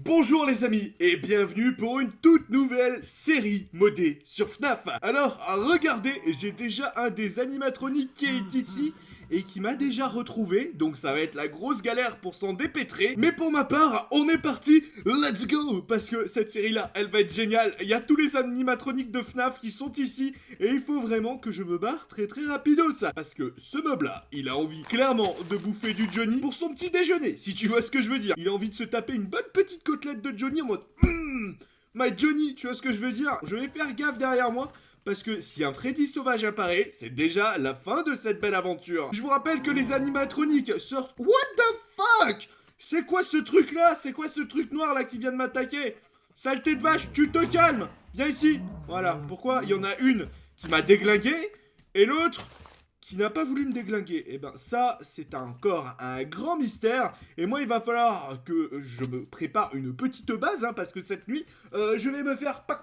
Bonjour les amis et bienvenue pour une toute nouvelle série modée sur FNAF. Alors regardez, j'ai déjà un des animatroniques qui est ici et qui m'a déjà retrouvé, donc ça va être la grosse galère pour s'en dépêtrer. Mais pour ma part, on est parti, let's go. Parce que cette série là, elle va être géniale. Il y a tous les animatroniques de FNAF qui sont ici et il faut vraiment que je me barre très rapido ça. Parce que ce mob là, il a envie clairement de bouffer du Johnny pour son petit déjeuner, si tu vois ce que je veux dire. Il a envie de se taper une bonne petite côtelette de Johnny en mode my Johnny, tu vois ce que je veux dire. Je vais faire gaffe derrière moi. Parce que si un Freddy sauvage apparaît, c'est déjà la fin de cette belle aventure. Je vous rappelle que les animatroniques sortent... What the fuck? C'est quoi ce truc là? C'est quoi ce truc noir là qui vient de m'attaquer? Saleté de vache, tu te calmes. Viens ici. Voilà, pourquoi il y en a une qui m'a déglingué et l'autre qui n'a pas voulu me déglinguer. Et ben ça, c'est encore un grand mystère. Et moi, il va falloir que je me prépare une petite base, hein, parce que cette nuit, je vais me faire pac,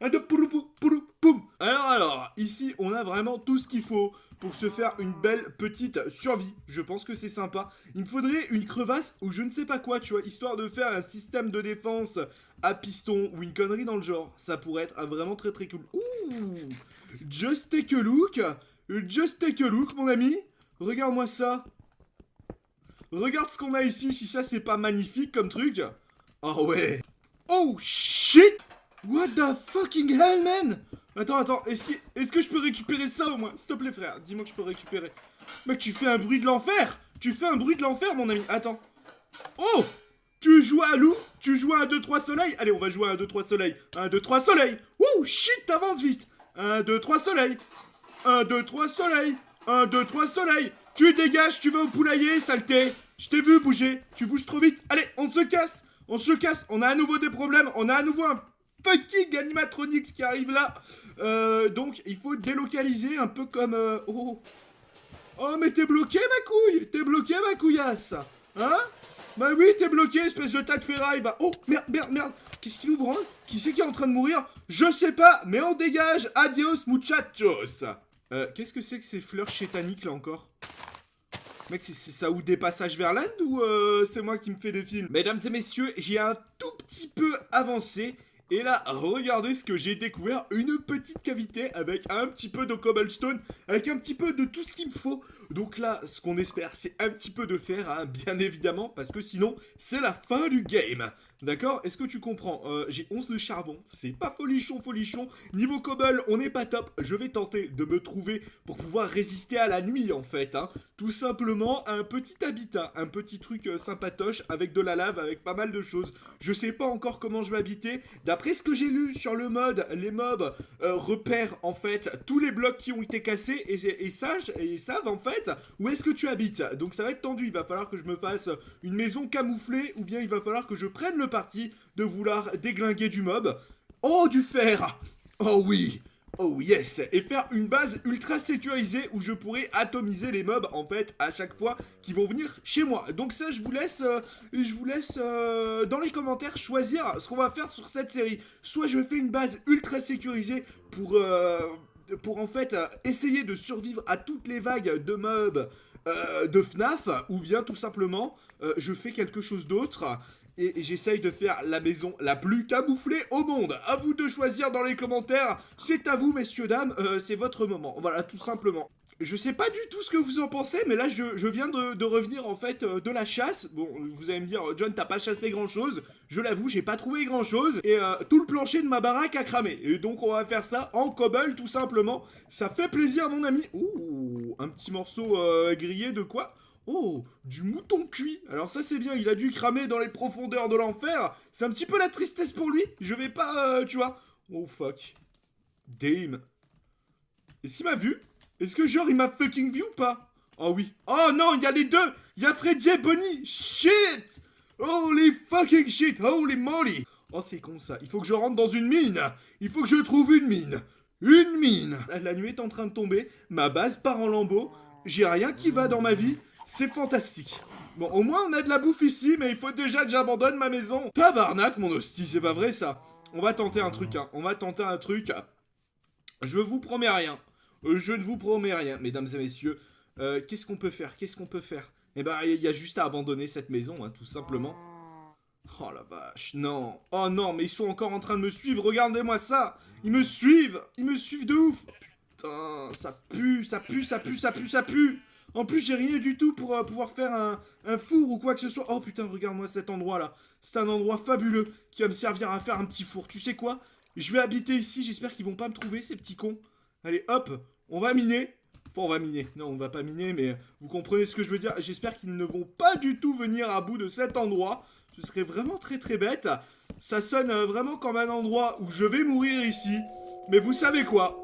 un de poulou, poulou, poum. Alors, ici, on a vraiment tout ce qu'il faut pour se faire une belle petite survie. Je pense que c'est sympa. Il me faudrait une crevasse ou je ne sais pas quoi, tu vois, histoire de faire un système de défense à piston ou une connerie dans le genre. Ça pourrait être vraiment très cool. Ouh, just take a look. Just take a look, mon ami. Regarde-moi ça. Regarde ce qu'on a ici, si ça c'est pas magnifique comme truc. Oh ouais. Oh shit. What the fucking hell, man. Attends, est-ce que je peux récupérer ça au moins? S'il te plaît, frère, dis-moi que je peux récupérer. Mec, tu fais un bruit de l'enfer. Tu fais un bruit de l'enfer, mon ami. Attends. Oh, tu joues à loup? Tu joues à 1, 2, 3 soleil? Allez, on va jouer à 1, 2, 3 soleil. 1, 2, 3 soleil. Wouh, shit, t'avances vite. 1, 2, 3 soleil. 1, 2, 3 soleil. 1, 2, 3 soleil. Tu dégages, tu vas au poulailler, saleté. Je t'ai vu bouger. Tu bouges trop vite. Allez, on se casse. On se casse. On a à nouveau des problèmes. On a à nouveau un fucking animatronics qui arrive là. Donc, il faut délocaliser un peu comme... Oh, mais t'es bloqué, ma couille. T'es bloqué, ma couillasse. Hein? Bah oui, t'es bloqué, espèce de tas de ferraille. Bah, oh, merde. Qu'est-ce qui nous branle? Qui c'est qui est en train de mourir? Je sais pas, mais on dégage. Adios, muchachos. Qu'est-ce que c'est que ces fleurs chétaniques là encore? Mec, c'est ça ou des passages vers l'Inde ou c'est moi qui me fais des films? Mesdames et messieurs, j'ai un tout petit peu avancé. Et là, regardez ce que j'ai découvert. Une petite cavité avec un petit peu de cobblestone, avec un petit peu de tout ce qu'il me faut. Donc là, ce qu'on espère, c'est un petit peu de fer, hein, bien évidemment, parce que sinon, c'est la fin du game. D'accord? Est-ce que tu comprends? J'ai 11 de charbon, c'est pas folichon. Niveau cobble, on n'est pas top. Je vais tenter de me trouver pour pouvoir résister à la nuit, en fait. Hein. Tout simplement, un petit habitat, un petit truc sympatoche, avec de la lave, avec pas mal de choses. Je sais pas encore comment je vais habiter. D'après ce que j'ai lu sur le mode, les mobs repèrent, en fait, tous les blocs qui ont été cassés et savent, en fait, où est-ce que tu habites. Donc ça va être tendu. Il va falloir que je me fasse une maison camouflée ou bien il va falloir que je prenne le parti de vouloir déglinguer du mob. Oh, du fer! Oh oui! Oh yes! Et faire une base ultra sécurisée où je pourrais atomiser les mobs en fait à chaque fois qu'ils vont venir chez moi. Donc ça je vous laisse dans les commentaires choisir ce qu'on va faire sur cette série. Soit je fais une base ultra sécurisée pour en fait essayer de survivre à toutes les vagues de mobs de FNAF, ou bien tout simplement je fais quelque chose d'autre. Et j'essaye de faire la maison la plus camouflée au monde. À vous de choisir dans les commentaires. C'est à vous, messieurs, dames. C'est votre moment. Voilà, tout simplement. Je sais pas du tout ce que vous en pensez, mais là, je viens de revenir, en fait, de la chasse. Bon, vous allez me dire, John, t'as pas chassé grand-chose. Je l'avoue, j'ai pas trouvé grand-chose. Et tout le plancher de ma baraque a cramé. Et donc, on va faire ça en cobble, tout simplement. Ça fait plaisir, mon ami. Ouh, un petit morceau grillé de quoi? Oh, du mouton cuit. Alors ça c'est bien, il a dû cramer dans les profondeurs de l'enfer. C'est un petit peu la tristesse pour lui. Je vais pas, tu vois. Oh fuck. Damn. Est-ce qu'il m'a vu? Est-ce que genre il m'a fucking vu ou pas? Oh oui. Oh non, il y a les deux. Il y a Freddy et Bonnie. Shit. Holy fucking shit. Holy moly. Oh c'est con ça. Il faut que je rentre dans une mine. Il faut que je trouve une mine. Une mine. La nuit est en train de tomber. Ma base part en lambeaux. J'ai rien qui va dans ma vie. C'est fantastique. Bon, au moins on a de la bouffe ici, mais il faut déjà que j'abandonne ma maison. Tabarnak, mon hostie, c'est pas vrai ça. On va tenter un truc, hein. On va tenter un truc. Je vous promets rien. Je ne vous promets rien, mesdames et messieurs. Qu'est-ce qu'on peut faire? Eh ben, il y a juste à abandonner cette maison, hein, tout simplement. Oh la vache, non. Oh non, mais ils sont encore en train de me suivre, regardez-moi ça. Ils me suivent de ouf. Putain, ça pue, ça pue, ça pue, ça pue, ça pue. En plus, j'ai rien du tout pour pouvoir faire un four ou quoi que ce soit. Oh putain, regarde-moi cet endroit-là. C'est un endroit fabuleux qui va me servir à faire un petit four. Tu sais quoi? Je vais habiter ici, j'espère qu'ils vont pas me trouver, ces petits cons. Allez, hop, on va miner. Enfin, on va miner. Non, on va pas miner, mais vous comprenez ce que je veux dire. J'espère qu'ils ne vont pas du tout venir à bout de cet endroit. Ce serait vraiment très très bête. Ça sonne vraiment comme un endroit où je vais mourir ici. Mais vous savez quoi?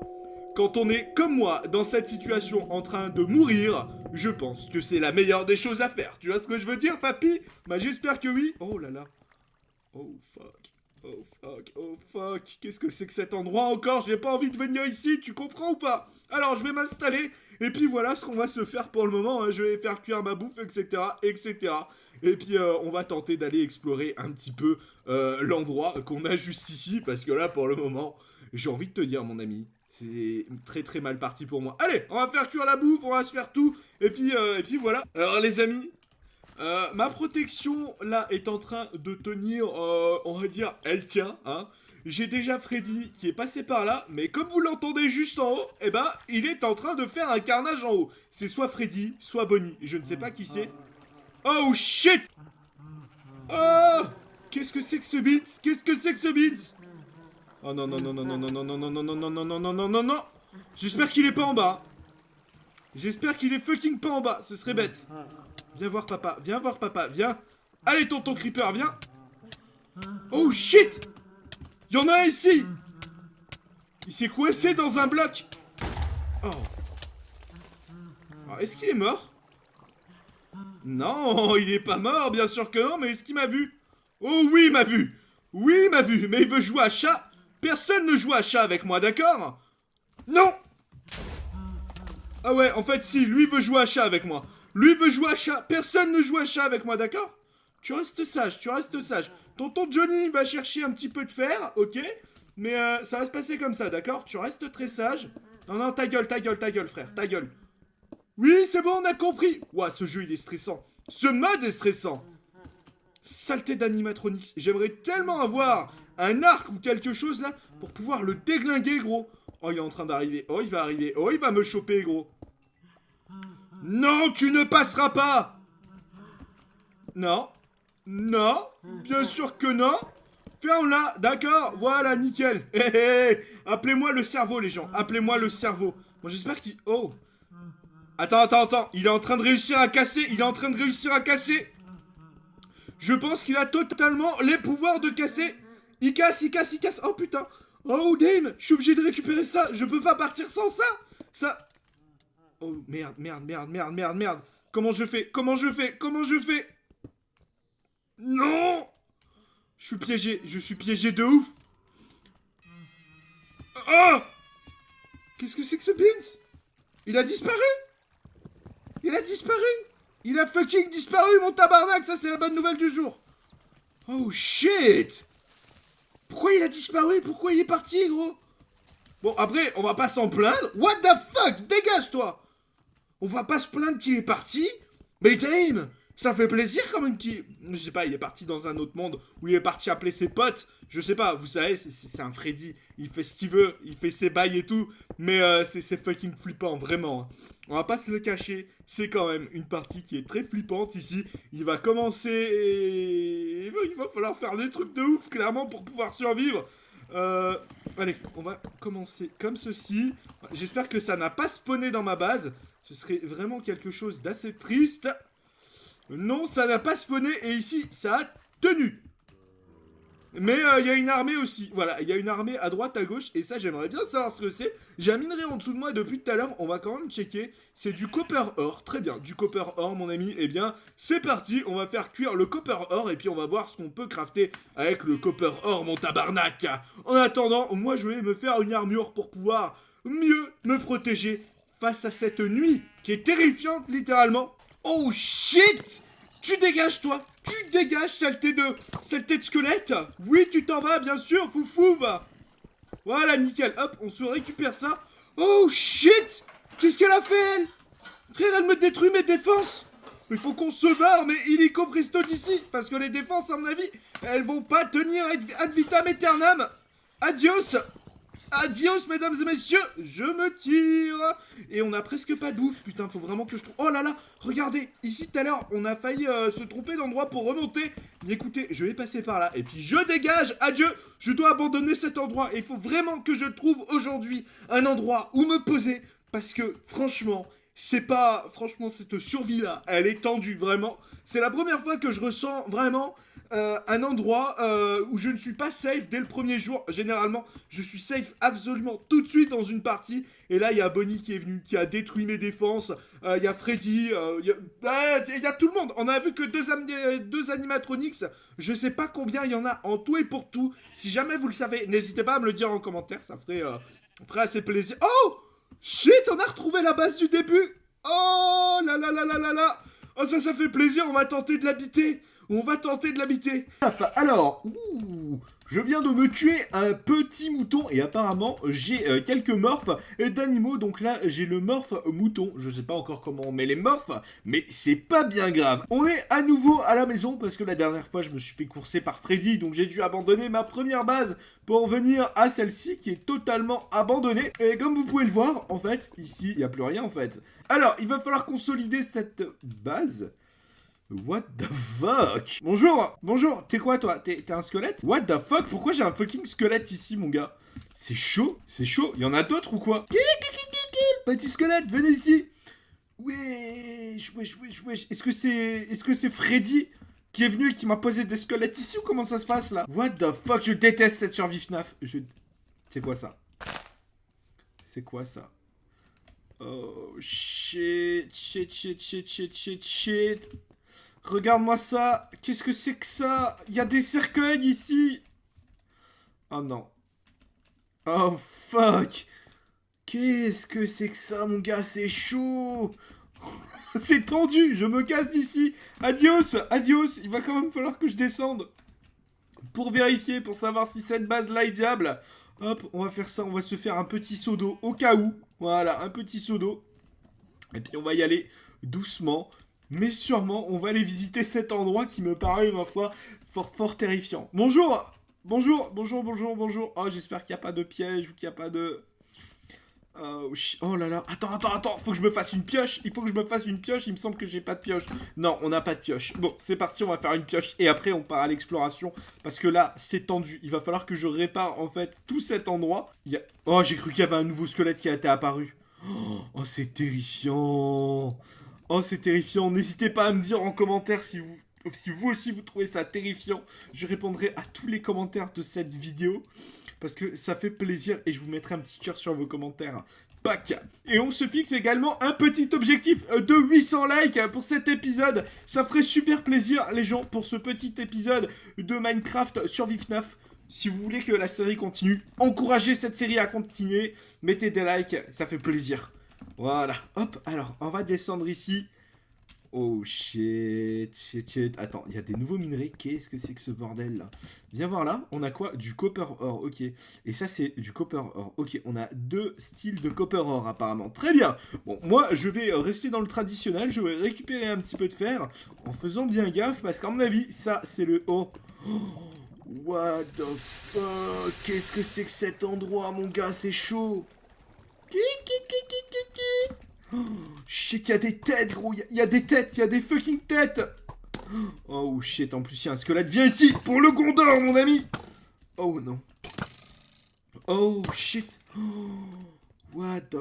Quand on est comme moi dans cette situation en train de mourir, je pense que c'est la meilleure des choses à faire. Tu vois ce que je veux dire, papy? Bah j'espère que oui. Oh là là. Oh fuck. Oh fuck, oh fuck, qu'est-ce que c'est que cet endroit encore? J'ai pas envie de venir ici, tu comprends ou pas? Alors je vais m'installer, et puis voilà ce qu'on va se faire pour le moment, hein. Je vais faire cuire ma bouffe, etc., etc. Et puis on va tenter d'aller explorer un petit peu l'endroit qu'on a juste ici, parce que là pour le moment, j'ai envie de te dire mon ami, c'est très très mal parti pour moi. Allez, on va faire cuire la bouffe, on va se faire tout, et puis voilà. Alors les amis... ma protection, là, est en train de tenir, on va dire, elle tient, hein. J'ai déjà Freddy qui est passé par là, mais comme vous l'entendez juste en haut, eh ben, il est en train de faire un carnage en haut. C'est soit Freddy, soit Bonnie, je ne sais pas qui c'est. Oh, shit! Oh! Qu'est-ce que c'est que ce Beans? Qu'est-ce que c'est que ce Beans? Oh non, non, non, non, non, non, non, non, non, non, non, non, non, non, non, non, non, non! J'espère qu'il est pas en bas. J'espère qu'il est fucking pas en bas, ce serait bête. Viens voir papa, viens. Allez tonton Creeper, viens. Oh shit! Y'en a un ici! Il s'est coincé dans un bloc. Oh. Est-ce qu'il est mort? Non, il est pas mort, bien sûr que non, mais est-ce qu'il m'a vu? Oh oui, il m'a vu. Oui, il m'a vu, mais il veut jouer à chat. Personne ne joue à chat avec moi, d'accord? Non! Ah ouais, en fait, si, lui veut jouer à chat avec moi. Lui veut jouer à chat. Personne ne joue à chat avec moi, d'accord? Tu restes sage, tu restes sage. Tonton Johnny va chercher un petit peu de fer, ok? Mais ça va se passer comme ça, d'accord? Tu restes très sage. Non, non, ta gueule, frère, ta gueule. Oui, c'est bon, on a compris. Ouah, ce jeu, il est stressant. Ce mode est stressant. Saleté d'animatronics. J'aimerais tellement avoir un arc ou quelque chose, là, pour pouvoir le déglinguer, gros. Oh, il est en train d'arriver. Oh, il va arriver. Oh, il va me choper, gros. Non, tu ne passeras pas. Non. Non. Bien sûr que non. Ferme-la. D'accord. Voilà, nickel. Hé, hé, hé. Appelez-moi le cerveau, les gens. Appelez-moi le cerveau. Bon, j'espère qu'il... Oh. Attends. Il est en train de réussir à casser. Je pense qu'il a totalement les pouvoirs de casser. Il casse. Oh, putain. Oh, Dame. Je suis obligé de récupérer ça. Je peux pas partir sans ça. Ça... Oh, merde. Comment je fais? Non! Je suis piégé de ouf. Oh! Qu'est-ce que c'est que ce Beans? Il a disparu? Il a fucking disparu, mon tabarnak. Ça, c'est la bonne nouvelle du jour. Oh, shit! Pourquoi il a disparu? Pourquoi il est parti, gros? Bon, après, on va pas s'en plaindre. What the fuck? Dégage-toi! On va pas se plaindre qu'il est parti. Mais Dame, ça fait plaisir quand même qu'il... Je sais pas, il est parti dans un autre monde, où il est parti appeler ses potes. Je sais pas, vous savez, c'est un Freddy. Il fait ce qu'il veut, il fait ses bails et tout. Mais c'est fucking flippant, vraiment. On va pas se le cacher. C'est quand même une partie qui est très flippante ici. Il va commencer et... Il va falloir faire des trucs de ouf, clairement, pour pouvoir survivre. Allez, on va commencer comme ceci. J'espère que ça n'a pas spawné dans ma base. Ce serait vraiment quelque chose d'assez triste. Non, ça n'a pas spawné. Et ici, ça a tenu. Mais il y a une armée aussi. Voilà, il y a une armée à droite, à gauche. Et ça, j'aimerais bien savoir ce que c'est. J'ai un minerai en dessous de moi depuis tout à l'heure. On va quand même checker. C'est du copper ore. Très bien, du copper ore, mon ami. Eh bien, c'est parti. On va faire cuire le copper ore. Et puis, on va voir ce qu'on peut crafter avec le copper ore, mon tabarnak. En attendant, moi, je vais me faire une armure pour pouvoir mieux me protéger face à cette nuit qui est terrifiante, littéralement. Oh shit! Tu dégages, toi! Tu dégages, saleté de squelette! Oui, tu t'en vas, bien sûr, foufouve! Voilà, nickel. Hop, on se récupère ça. Oh shit! Qu'est-ce qu'elle a fait, elle? Frère, elle me détruit mes défenses! Il faut qu'on se barre, mais illico presto d'ici! Parce que les défenses, à mon avis, Elles vont pas tenir ad vitam aeternam. Adios. Adios, mesdames et messieurs, je me tire. Et on a presque pas de bouffe, putain, faut vraiment que je trouve... Oh là là, regardez, ici tout à l'heure, on a failli se tromper d'endroit pour remonter. Mais écoutez, je vais passer par là, et puis je dégage, adieu. Je dois abandonner cet endroit, et il faut vraiment que je trouve aujourd'hui un endroit où me poser. Parce que, franchement, c'est pas... Franchement, cette survie-là, elle est tendue, vraiment. C'est la première fois que je ressens vraiment... un endroit où je ne suis pas safe dès le premier jour. Généralement, je suis safe absolument tout de suite dans une partie. Et là, il y a Bonnie qui est venu, qui a détruit mes défenses. Il y a Freddy, il y a tout le monde. On a vu que deux animatronics. Je sais pas combien il y en a en tout et pour tout. Si jamais vous le savez, n'hésitez pas à me le dire en commentaire. Ça ferait assez plaisir. Oh shit, on a retrouvé la base du début. Oh là là là là là là. Oh, ça fait plaisir, on va tenter de l'habiter. On va tenter de l'habiter. Alors, je viens de me tuer un petit mouton et apparemment j'ai quelques morphes d'animaux. Donc là, j'ai le morph mouton. Je sais pas encore comment on met les morphes, mais c'est pas bien grave. On est à nouveau à la maison parce que la dernière fois, je me suis fait courser par Freddy. Donc j'ai dû abandonner ma première base pour venir à celle-ci qui est totalement abandonnée. Et comme vous pouvez le voir, en fait, ici, il n'y a plus rien en fait. Alors, il va falloir consolider cette base. What the fuck? Bonjour, t'es quoi toi? T'es un squelette? What the fuck? Pourquoi j'ai un fucking squelette ici mon gars? C'est chaud, il y en a d'autres ou quoi? Petit squelette, venez ici. Wesh. Est-ce que c'est Freddy qui est venu et qui m'a posé des squelettes ici ou comment ça se passe là? What the fuck? Je déteste cette survie FNAF. C'est quoi ça? C'est quoi ça? Oh shit. Regarde-moi ça. Qu'est-ce que c'est que ça? Il y a des cercueils ici. Oh non. Oh fuck. Qu'est-ce que c'est que ça mon gars? C'est chaud. C'est tendu. Je me casse d'ici. Adios. Il va quand même falloir que je descende. Pour vérifier, pour savoir si cette base-là est viable. Hop, on va faire ça. On va se faire un petit seau d'eau au cas où. Voilà, un petit seau d'eau. Et puis on va y aller doucement. Mais sûrement, on va aller visiter cet endroit qui me paraît, ma foi, fort terrifiant. Bonjour. Oh, j'espère qu'il n'y a pas de piège ou qu'il n'y a pas de... Oh là là, attends, faut que je me fasse une pioche. Il me semble que j'ai pas de pioche. Non, on n'a pas de pioche. Bon, c'est parti, on va faire une pioche. Et après, on part à l'exploration. Parce que là, c'est tendu. Il va falloir que je répare, en fait, tout cet endroit. Oh, j'ai cru qu'il y avait un nouveau squelette qui a été apparu. Oh, c'est terrifiant. N'hésitez pas à me dire en commentaire si vous aussi vous trouvez ça terrifiant. Je répondrai à tous les commentaires de cette vidéo. Parce que ça fait plaisir et je vous mettrai un petit cœur sur vos commentaires. Pac. Et on se fixe également un petit objectif de 800 likes pour cet épisode. Ça ferait super plaisir les gens pour ce petit épisode de Minecraft Survie FNAF. Si vous voulez que la série continue, encouragez cette série à continuer. Mettez des likes, ça fait plaisir. Voilà, hop, alors, on va descendre ici. Oh, shit. Attends, il y a des nouveaux minerais. Qu'est-ce que c'est que ce bordel, là? Viens voir là, on a quoi? Du copper ore, ok. Et ça, c'est du copper ore, ok. On a deux styles de copper ore, apparemment. Très bien. Bon, moi, je vais rester dans le traditionnel. Je vais récupérer un petit peu de fer en faisant bien gaffe. Parce qu'à mon avis, ça, c'est le... Oh, what the fuck? Qu'est-ce que c'est que cet endroit, mon gars? C'est chaud. Oh, shit, il y a des têtes, gros. Il y a des têtes, il y a des fucking têtes. Oh shit, en plus il y a un squelette. Viens ici pour le Gondor, mon ami. Oh non. Oh shit. What the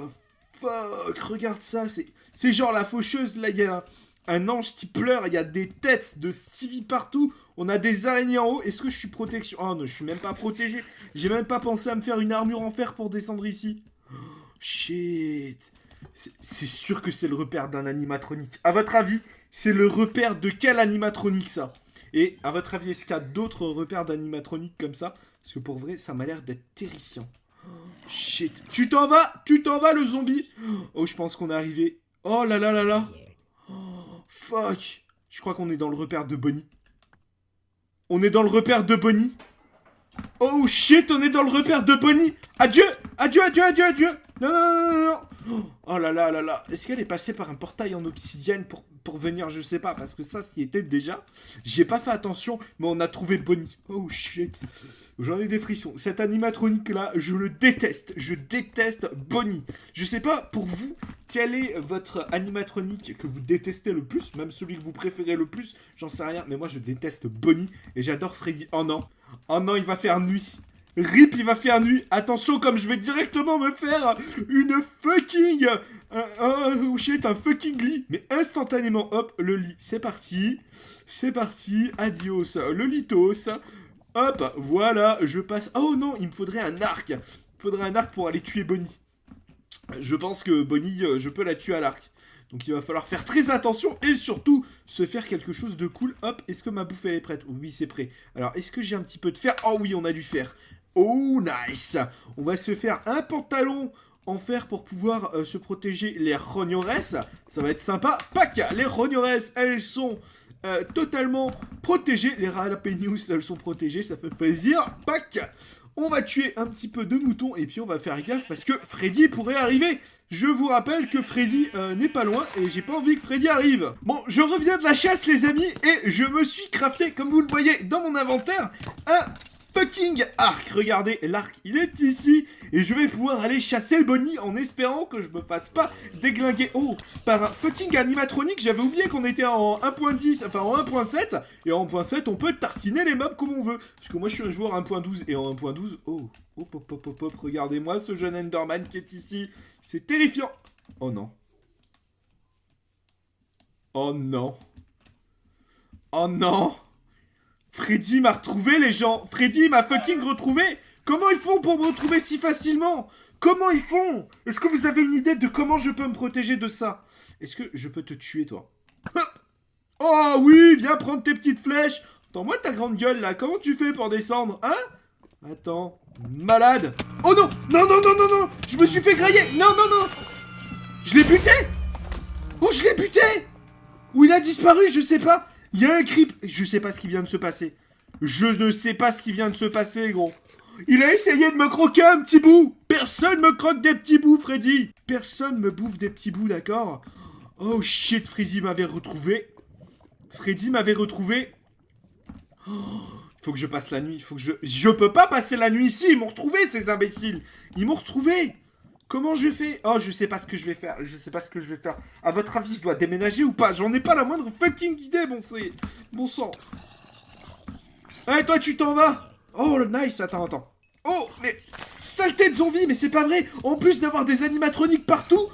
fuck. Regarde ça, c'est genre la faucheuse. Là, il y a un ange qui pleure. Il y a des têtes de Stevie partout. On a des araignées en haut. Est-ce que je suis protection? Oh non, je suis même pas protégé. J'ai même pas pensé à me faire une armure en fer pour descendre ici. Shit. C'est sûr que c'est le repère d'un animatronique. À votre avis, c'est le repère de quel animatronique ça? Et à votre avis, est-ce qu'il y a d'autres repères d'animatronique comme ça? Parce que pour vrai, ça m'a l'air d'être terrifiant. Shit. Tu t'en vas le zombie. Oh, je pense qu'on est arrivé. Oh là là là là. Oh, fuck. Je crois qu'on est dans le repère de Bonnie. On est dans le repère de Bonnie. Oh shit, on est dans le repère de Bonnie. Adieu. Non. Oh là là là là. Est-ce qu'elle est passée par un portail en obsidienne pour venir, je sais pas, parce que ça s'y était déjà. J'y ai pas fait attention, mais on a trouvé Bonnie. Oh shit. J'en ai des frissons. Cet animatronique là, je le déteste. Je déteste Bonnie. Je sais pas, pour vous, quel est votre animatronique que vous détestez le plus? Même celui que vous préférez le plus, j'en sais rien. Mais moi, je déteste Bonnie et j'adore Freddy. Oh non. Oh non, il va faire nuit. Rip, il va faire nuit. Attention, comme je vais directement me faire une fucking... oh shit, un fucking lit. Mais instantanément, hop, le lit. C'est parti. C'est parti. Adios. Le litos. Hop, voilà, je passe... Oh non, il me faudrait un arc. Il me faudrait un arc pour aller tuer Bonnie. Je pense que Bonnie, je peux la tuer à l'arc. Donc il va falloir faire très attention et surtout se faire quelque chose de cool. Hop, est-ce que ma bouffe elle est prête? Oui, c'est prêt. Alors, est-ce que j'ai un petit peu de fer? Oh oui, on a du fer. Oh, nice. On va se faire un pantalon en fer pour pouvoir se protéger les rognores. Ça va être sympa. Pac, les rognores, elles sont totalement protégées. Les jalapenos, elles sont protégées, ça fait plaisir. Pac. On va tuer un petit peu de moutons et puis on va faire gaffe parce que Freddy pourrait arriver. Je vous rappelle que Freddy n'est pas loin et j'ai pas envie que Freddy arrive. Bon, je reviens de la chasse les amis et je me suis crafté, comme vous le voyez dans mon inventaire, un fucking arc. Regardez, l'arc il est ici et je vais pouvoir aller chasser Bonnie en espérant que je me fasse pas déglinguer par un fucking animatronique. J'avais oublié qu'on était en 1.10, enfin en 1.7 et en 1.7 on peut tartiner les mobs comme on veut. Parce que moi je suis un joueur 1.12 et en 1.12, hop, regardez-moi ce jeune Enderman qui est ici. C'est terrifiant. Oh non. Oh non. Oh non. Freddy m'a retrouvé les gens. Freddy m'a fucking retrouvé. Comment ils font pour me retrouver si facilement? Comment ils font? Est-ce que vous avez une idée de comment je peux me protéger de ça? Est-ce que je peux te tuer toi? Oh oui, viens prendre tes petites flèches. Attends-moi ta grande gueule là. Comment tu fais pour descendre? Hein? Attends. Malade. Oh non. Non, non, non, non, non. Je me suis fait grailler. Non, non, non. Je l'ai buté. Oh, je l'ai buté. Où il a disparu, je sais pas. Il y a un creep. Je sais pas ce qui vient de se passer. Je ne sais pas ce qui vient de se passer, gros. Il a essayé de me croquer un petit bout. Personne me croque des petits bouts, Freddy. Personne me bouffe des petits bouts, d'accord? Oh shit, Freddy m'avait retrouvé. Freddy m'avait retrouvé. Oh, faut que je passe la nuit. Faut que je peux pas passer la nuit ici. Ils m'ont retrouvé, ces imbéciles. Ils m'ont retrouvé. Comment je fais? Oh, je sais pas ce que je vais faire. Je sais pas ce que je vais faire. À votre avis, je dois déménager ou pas? J'en ai pas la moindre fucking idée, bon sang. Allez, toi, tu t'en vas. Oh, nice. Attends. Oh, mais... Saleté de zombies, mais c'est pas vrai. En plus d'avoir des animatroniques partout,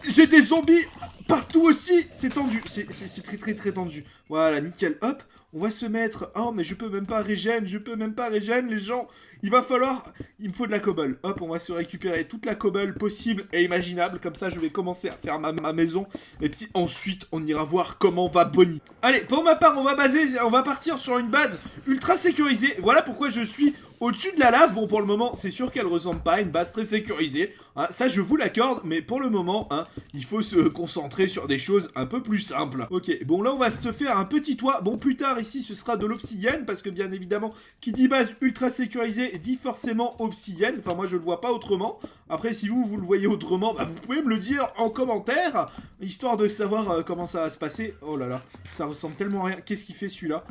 j'ai des zombies partout aussi. C'est tendu. C'est très tendu. Voilà, nickel. Hop. On va se mettre... Oh, mais je peux même pas régène, les gens. Il va falloir... Il me faut de la cobble. Hop, on va se récupérer toute la cobble possible et imaginable. Comme ça, je vais commencer à faire ma maison. Et puis ensuite, on ira voir comment va Bonnie. Allez, pour ma part, on va partir sur une base ultra sécurisée. Voilà pourquoi je suis au-dessus de la lave. Bon, pour le moment, c'est sûr qu'elle ressemble pas à une base très sécurisée. Hein, ça, je vous l'accorde. Mais pour le moment, hein, il faut se concentrer sur des choses un peu plus simples. Ok, bon, là, on va se faire un petit toit. Bon, plus tard, ici, ce sera de l'obsidienne. Parce que, bien évidemment, qui dit base ultra sécurisée dit forcément obsidienne. Enfin, moi, je le vois pas autrement. Après, si vous le voyez autrement, bah, vous pouvez me le dire en commentaire. Histoire de savoir comment ça va se passer. Oh là là, ça ressemble tellement à rien. Qu'est-ce qu'il fait, celui-là?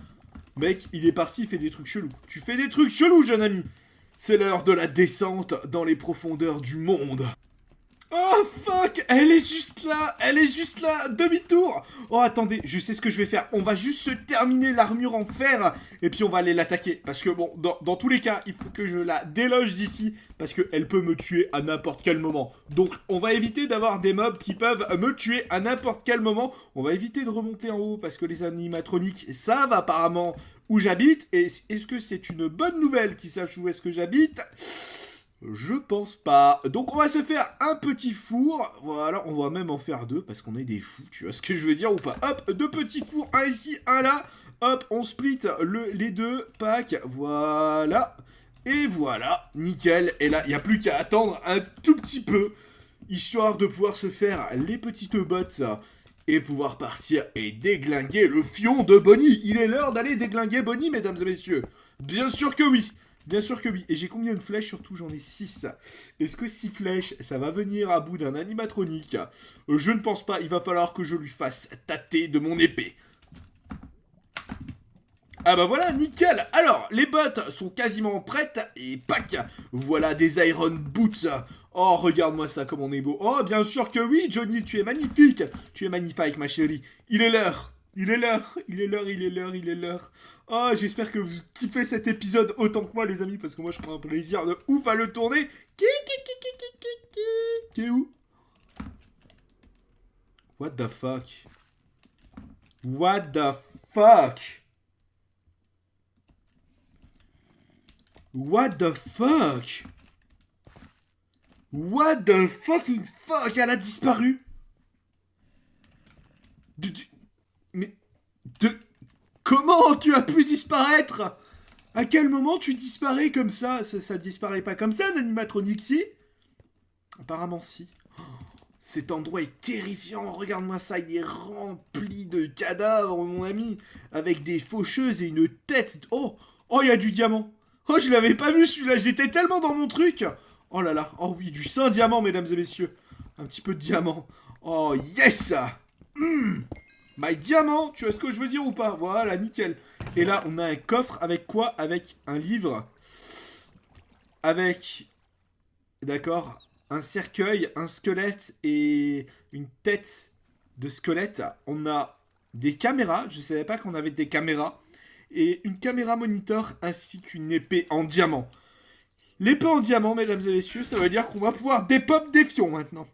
Mec, il est parti, il fait des trucs chelous. Tu fais des trucs chelous, jeune ami. C'est l'heure de la descente dans les profondeurs du monde. Oh fuck, elle est juste là, demi-tour. Oh attendez, je sais ce que je vais faire. On va juste se terminer l'armure en fer et puis on va aller l'attaquer. Parce que bon, dans tous les cas, il faut que je la déloge d'ici parce qu'elle peut me tuer à n'importe quel moment. Donc on va éviter d'avoir des mobs qui peuvent me tuer à n'importe quel moment. On va éviter de remonter en haut parce que les animatroniques savent apparemment où j'habite. Et est-ce que c'est une bonne nouvelle qu'ils sachent où est-ce que j'habite ? Je pense pas. Donc on va se faire un petit four. Voilà, on va même en faire deux parce qu'on est des fous. Tu vois ce que je veux dire ou pas? Hop, deux petits fours, un ici, un là. Hop, on split les deux packs. Voilà. Et voilà, nickel. Et là, il n'y a plus qu'à attendre un tout petit peu, histoire de pouvoir se faire les petites bottes et pouvoir partir et déglinguer le fion de Bonnie. Il est l'heure d'aller déglinguer Bonnie, mesdames et messieurs. Bien sûr que oui. Bien sûr que oui. Et j'ai combien de flèches? Surtout, j'en ai 6. Est-ce que 6 flèches, ça va venir à bout d'un animatronique? Je ne pense pas. Il va falloir que je lui fasse tâter de mon épée. Ah bah voilà, nickel. Alors, les bottes sont quasiment prêtes. Et pack, voilà des Iron Boots. Oh, regarde-moi ça, comme on est beau. Oh, bien sûr que oui, Johnny, tu es magnifique. Tu es magnifique, ma chérie. Il est l'heure. Il est l'heure. Il est l'heure, il est l'heure, il est l'heure. Oh, j'espère que vous kiffez cet épisode autant que moi, les amis, parce que moi, je prends un plaisir de ouf à le tourner. Qui est où? What the fuck? What the fuck? What the fuck? What the fucking fuck? Elle a disparu. Mais... Comment tu as pu disparaître? À quel moment tu disparais comme ça? Ça disparaît pas comme ça, un animatronique, si? Apparemment, si. Oh, cet endroit est terrifiant. Regarde-moi ça, il est rempli de cadavres, mon ami. Avec des faucheuses et une tête. Oh, oh, il y a du diamant. Oh, je l'avais pas vu celui-là. J'étais tellement dans mon truc. Oh là là. Oh oui, du saint diamant, mesdames et messieurs. Un petit peu de diamant. Oh, yes. My diamant, tu vois ce que je veux dire ou pas? Voilà, nickel. Et là, on a un coffre avec quoi? Avec un livre. Avec... D'accord. Un cercueil, un squelette et une tête de squelette. On a des caméras. Je savais pas qu'on avait des caméras. Et une caméra monitor ainsi qu'une épée en diamant. L'épée en diamant, mesdames et messieurs, ça veut dire qu'on va pouvoir dépop des fions maintenant.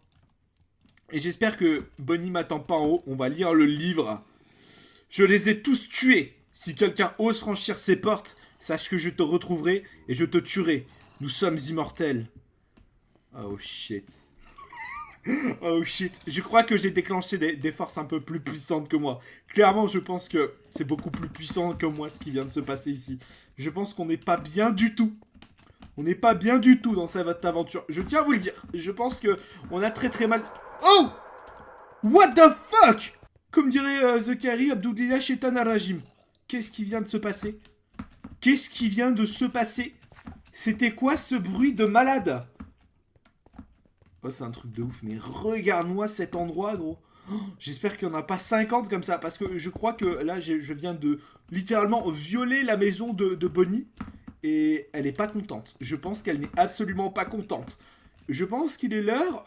Et j'espère que Bonnie m'attend pas en haut. On va lire le livre. Je les ai tous tués. Si quelqu'un ose franchir ces portes, sache que je te retrouverai et je te tuerai. Nous sommes immortels. Oh shit. Oh shit. Je crois que j'ai déclenché des forces un peu plus puissantes que moi. Clairement, je pense que c'est beaucoup plus puissant que moi ce qui vient de se passer ici. Je pense qu'on n'est pas bien du tout. On n'est pas bien du tout dans cette aventure. Je tiens à vous le dire. Je pense que on a très très mal... Oh! What the fuck? Comme dirait Zakari, Abdoulillah Shaitan Al-Rajim. Qu'est-ce qui vient de se passer? Qu'est-ce qui vient de se passer? C'était quoi ce bruit de malade? Oh, c'est un truc de ouf, mais regarde-moi cet endroit, gros. Oh, j'espère qu'il n'y en a pas 50 comme ça, parce que je crois que là, je viens de littéralement violer la maison de Bonnie. Et elle n'est pas contente. Je pense qu'elle n'est absolument pas contente. Je pense qu'il est l'heure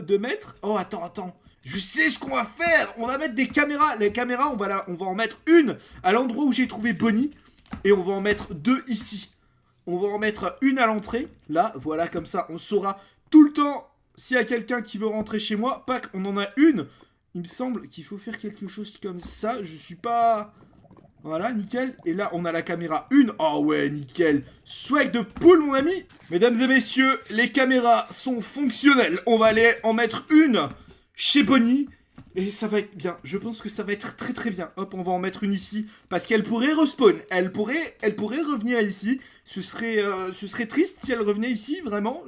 de mettre... Oh, attends. Je sais ce qu'on va faire. On va mettre des caméras. Les caméras, on va en mettre une à l'endroit où j'ai trouvé Bonnie. Et on va en mettre 2 ici. On va en mettre une à l'entrée. Là, voilà, comme ça, on saura tout le temps s'il y a quelqu'un qui veut rentrer chez moi. Pac, on en a une. Il me semble qu'il faut faire quelque chose comme ça. Je suis pas... Voilà, nickel. Et là, on a la caméra 1. Oh ouais, nickel. Swag de poule, mon ami. Mesdames et messieurs, les caméras sont fonctionnelles. On va aller en mettre une chez Bonnie. Et ça va être bien. Je pense que ça va être très très bien. Hop, on va en mettre une ici. Parce qu'elle pourrait respawn. Elle pourrait revenir ici. Ce serait triste si elle revenait ici, vraiment.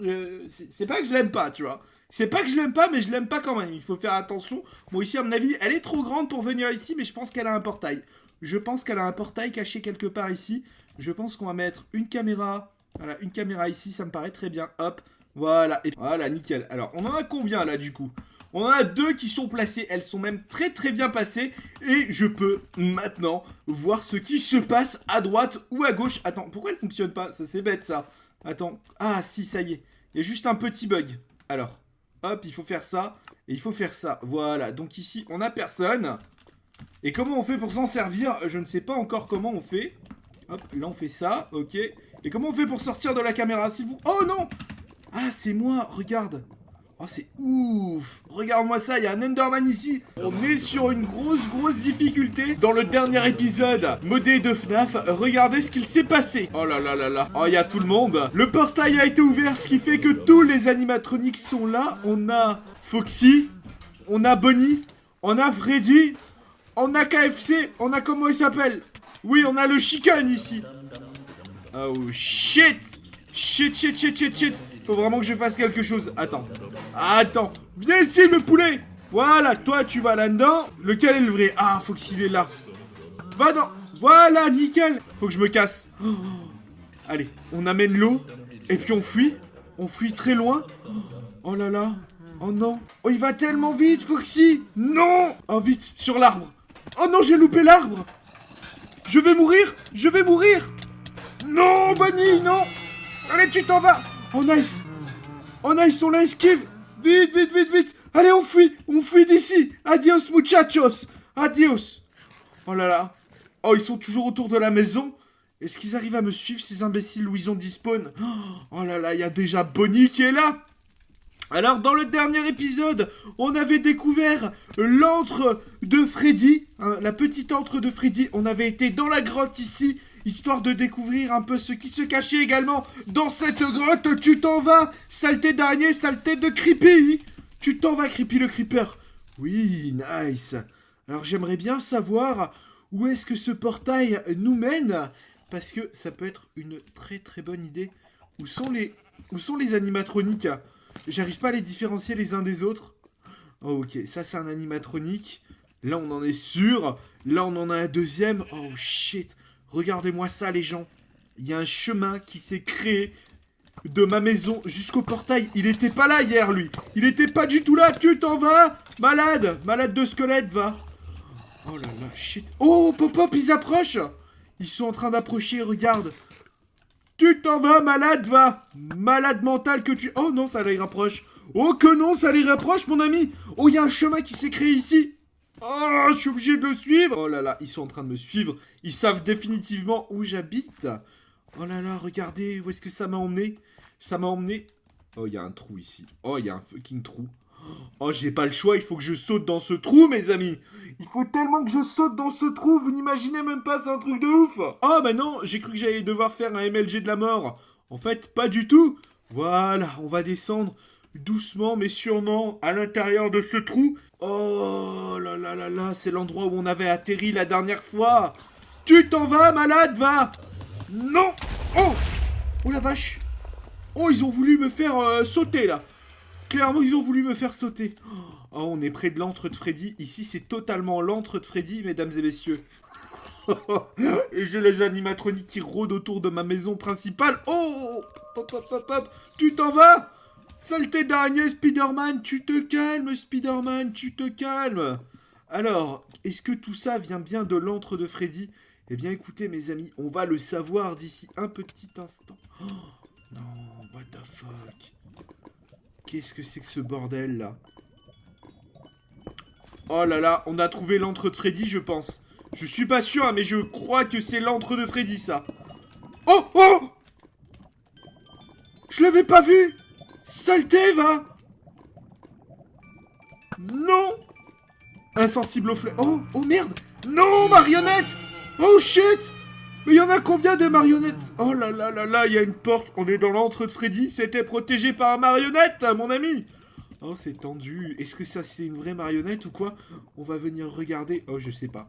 C'est pas que je l'aime pas, tu vois. C'est pas que je l'aime pas, mais je l'aime pas quand même. Il faut faire attention. Bon, ici, à mon avis, elle est trop grande pour venir ici, mais je pense qu'elle a un portail. Je pense qu'elle a un portail caché quelque part ici. Je pense qu'on va mettre une caméra. Voilà, une caméra ici, ça me paraît très bien. Hop, voilà. Et voilà, nickel. Alors, on en a combien là du coup? On en a 2 qui sont placées. Elles sont même très très bien passées. Et je peux maintenant voir ce qui se passe à droite ou à gauche. Attends, pourquoi elle fonctionne pas? Ça c'est bête ça. Attends. Ah si, ça y est. Il y a juste un petit bug. Alors, hop, il faut faire ça. Et il faut faire ça. Voilà, donc ici, on n'a personne. Et comment on fait pour s'en servir? Je ne sais pas encore comment on fait. Hop, là on fait ça, ok. Et comment on fait pour sortir de la caméra, s'il vous... Oh non! Ah, c'est moi, regarde. Oh, c'est ouf. Regarde-moi ça, il y a un Enderman ici. On est sur une grosse difficulté. Dans le dernier épisode modé de FNAF, regardez ce qu'il s'est passé. Oh là là là là. Oh, il y a tout le monde. Le portail a été ouvert, ce qui fait que tous les animatroniques sont là. On a Foxy, on a Bonnie, on a Freddy... On a KFC, on a comment il s'appelle? Oui, on a le chicken ici. Oh shit. Shit. Faut vraiment que je fasse quelque chose. Attends. Viens ici le poulet. Voilà, toi tu vas là-dedans. Lequel est le vrai? Ah, faut qu'il est là. Va dans... Voilà, nickel. Faut que je me casse. Allez, on amène l'eau, et puis on fuit. On fuit très loin. Oh là là. Oh non. Oh, il va tellement vite, Foxy. Non. Oh, vite, sur l'arbre. Oh non, j'ai loupé l'arbre. Je vais mourir. Je vais mourir. Non, Bonnie, non. Allez, tu t'en vas. Oh, nice. Oh, nice, on la esquive. Vite, vite, vite, vite. Allez, on fuit. On fuit d'ici. Adios, muchachos. Adios. Oh là là. Oh, ils sont toujours autour de la maison. Est-ce qu'ils arrivent à me suivre, ces imbéciles, où ils ont despawn? Oh là là, il y a déjà Bonnie qui est là. Alors, dans le dernier épisode, on avait découvert l'antre de Freddy, hein, la petite antre de Freddy. On avait été dans la grotte ici, histoire de découvrir un peu ce qui se cachait également dans cette grotte. Tu t'en vas, saleté d'araignée, saleté de creepy. Tu t'en vas, creepy le creeper. Oui, nice. Alors, j'aimerais bien savoir où est-ce que ce portail nous mène, parce que ça peut être une très très bonne idée. Où sont les animatroniques? J'arrive pas à les différencier les uns des autres. Oh, ok, ça c'est un animatronique. Là, on en est sûr. Là, on en a un deuxième. Oh, shit. Regardez-moi ça, les gens. Il y a un chemin qui s'est créé de ma maison jusqu'au portail. Il était pas là hier, lui. Il était pas du tout là. Tu t'en vas, malade. Malade de squelette, va. Oh là là, shit. Oh, pop-up, ils approchent. Ils sont en train d'approcher, regarde. Tu t'en vas, malade, va. Malade mental que tu... Oh non, ça les rapproche. Oh que non, ça les rapproche, mon ami. Oh, il y a un chemin qui s'est créé ici. Oh, je suis obligé de le suivre. Oh là là, ils sont en train de me suivre. Ils savent définitivement où j'habite. Oh là là, regardez, où est-ce que ça m'a emmené? Ça m'a emmené... Oh, il y a un trou ici. Oh, il y a un fucking trou. Oh, j'ai pas le choix, il faut que je saute dans ce trou, mes amis. Il faut tellement que je saute dans ce trou, vous n'imaginez même pas, c'est un truc de ouf. Oh, bah non, j'ai cru que j'allais devoir faire un MLG de la mort. En fait, pas du tout. Voilà, on va descendre doucement mais sûrement à l'intérieur de ce trou. Oh là là là là, c'est l'endroit où on avait atterri la dernière fois. Tu t'en vas, malade, va. Non. Oh. Oh la vache. Oh, ils ont voulu me faire sauter, là. Clairement, ils ont voulu me faire sauter. Oh, on est près de l'antre de Freddy. Ici, c'est totalement l'antre de Freddy, mesdames et messieurs. Et j'ai les animatroniques qui rôdent autour de ma maison principale. Oh, hop, hop, hop, hop. Tu t'en vas? Saleté d'araignée, Spider-Man. Tu te calmes, Spider-Man. Tu te calmes. Alors, est-ce que tout ça vient bien de l'antre de Freddy? Eh bien, écoutez, mes amis, on va le savoir d'ici un petit instant. Oh, non, what the fuck? Qu'est-ce que c'est que ce bordel, là? Oh là là, on a trouvé l'antre de Freddy, je pense. Je suis pas sûr, hein, mais je crois que c'est l'antre de Freddy, ça. Oh, oh! Je l'avais pas vu! Saleté, va! Non! Insensible au fleurs. Oh, oh merde! Non, marionnette! Oh shit! Mais il y en a combien de marionnettes? Oh là là là là, il y a une porte. On est dans l'antre de Freddy. C'était protégé par une marionnette, mon ami. Oh, c'est tendu. Est-ce que ça, c'est une vraie marionnette ou quoi? On va venir regarder. Oh, je sais pas.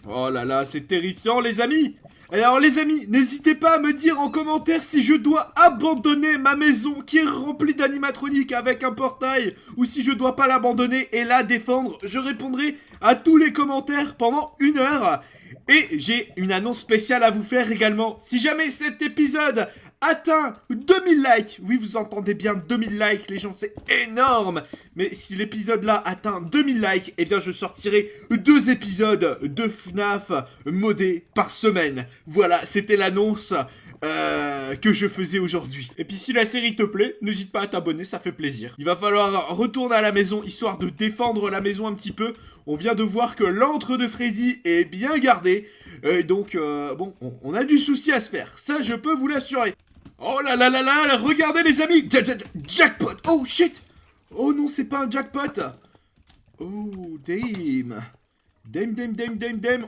Oh là là, c'est terrifiant, les amis. Alors, les amis, n'hésitez pas à me dire en commentaire si je dois abandonner ma maison qui est remplie d'animatroniques avec un portail ou si je dois pas l'abandonner et la défendre. Je répondrai à tous les commentaires pendant 1 heure. Et j'ai une annonce spéciale à vous faire également. Si jamais cet épisode atteint 2000 likes, oui vous entendez bien 2000 likes les gens, c'est énorme. Mais si l'épisode là atteint 2000 likes, eh bien je sortirai 2 épisodes de FNAF modés par semaine. Voilà, c'était l'annonce que je faisais aujourd'hui. Et puis si la série te plaît, n'hésite pas à t'abonner, ça fait plaisir. Il va falloir retourner à la maison, histoire de défendre la maison un petit peu. On vient de voir que l'antre de Freddy est bien gardé. Donc, bon, on a du souci à se faire. Ça, je peux vous l'assurer. Oh là là là là, regardez les amis. Jackpot. Oh shit. Oh non, c'est pas un jackpot. Oh, damn. Damn.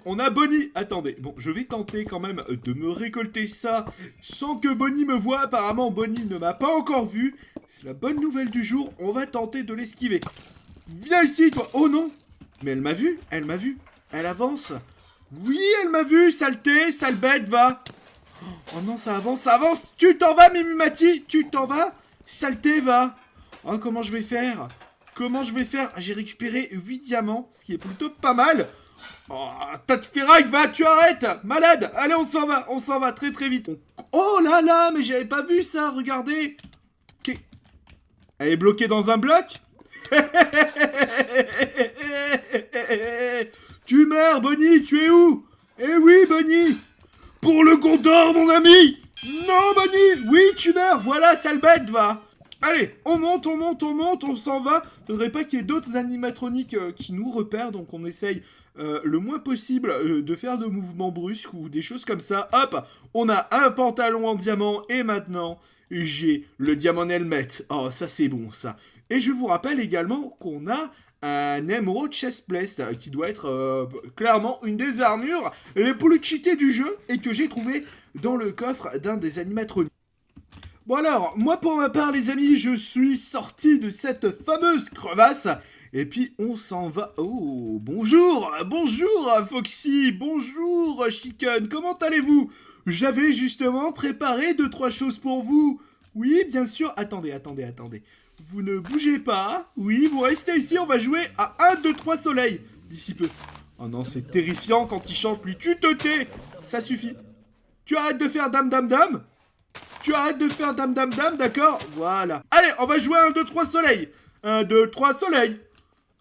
On a Bonnie. Attendez, bon, je vais tenter quand même de me récolter ça sans que Bonnie me voie. Apparemment, Bonnie ne m'a pas encore vu. C'est la bonne nouvelle du jour. On va tenter de l'esquiver. Viens ici, toi. Oh non. Mais elle m'a vu. Elle avance. Oui, elle m'a vu, saleté, sale bête, va. Oh non, ça avance. Tu t'en vas, Mimimati. Tu t'en vas. Saleté, va. Oh, comment je vais faire? J'ai récupéré 8 diamants, ce qui est plutôt pas mal. Oh, tas de ferraille, va, tu arrêtes. Malade. Allez, on s'en va très très vite. Oh là là, mais j'avais pas vu ça, regardez. Elle est bloquée dans un bloc. Tu meurs, Bonnie, tu es où? Eh oui, Bonnie. Pour le Gondor, mon ami. Non, Bonnie. Oui, tu meurs. Voilà, sale bête, va. Allez, on monte, on s'en va. Faudrait pas qu'il y ait d'autres animatroniques qui nous repèrent, donc on essaye le moins possible de faire de mouvements brusques ou des choses comme ça. Hop, on a un pantalon en diamant et maintenant, j'ai le diamant helmet. Oh, ça c'est bon, ça. Et je vous rappelle également qu'on a un Emerald Chestplate qui doit être clairement une des armures les plus cheatées du jeu et que j'ai trouvé dans le coffre d'un des animatroniques. Bon alors, moi pour ma part les amis, je suis sorti de cette fameuse crevasse et puis on s'en va. Oh, bonjour Foxy, bonjour Chicken, comment allez-vous? J'avais justement préparé 2-3 choses pour vous. Oui, bien sûr, attendez. Vous ne bougez pas, oui, vous restez ici, on va jouer à 1, 2, 3 soleils d'ici peu. Oh non, c'est terrifiant quand il chante lui, tu te tais, ça suffit. Tu arrêtes de faire dame, tu arrêtes de faire dame, d'accord? Voilà. Allez, on va jouer à 1, 2, 3 soleils. 1, 2, 3 soleils.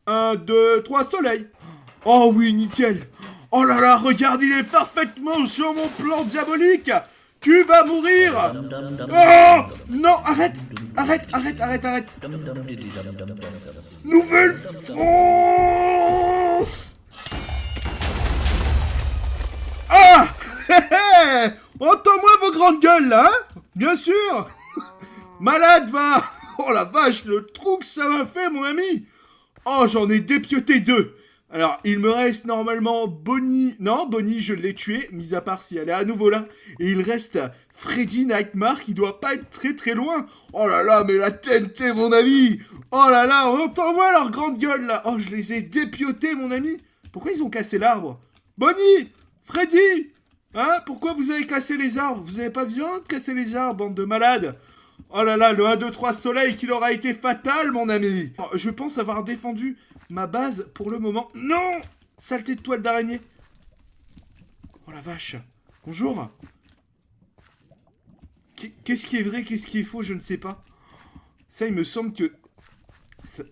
1, 2, 3 soleils. Oh oui, nickel. Oh là là, regarde, il est parfaitement sur mon plan diabolique. Tu vas mourir. Oh non, arrête. Nouvelle-France. Ah. Entends-moi vos grandes gueules, là, hein? Bien sûr. Malade, va. Oh la vache, le trou que ça m'a fait, mon ami. Oh, j'en ai dépioté 2. Alors, il me reste normalement Bonnie. Non, Bonnie, je l'ai tuée, mis à part si elle est à nouveau là. Et il reste Freddy Nightmare qui doit pas être très très loin. Oh là là, mais la TNT, mon ami. Oh là là, entends-moi leur grande gueule là. Oh, je les ai dépiotés, mon ami. Pourquoi ils ont cassé l'arbre? Bonnie, Freddy, hein? Pourquoi vous avez cassé les arbres? Vous avez pas besoin de casser les arbres, bande de malades. Oh là là, le 1, 2, 3 soleil qui leur a été fatal, mon ami. Oh, je pense avoir défendu ma base pour le moment. Non! Saleté de toile d'araignée. Oh la vache. Bonjour. Qu'est-ce qui est vrai, qu'est-ce qui est faux, je ne sais pas. Ça, il me semble que... Ça...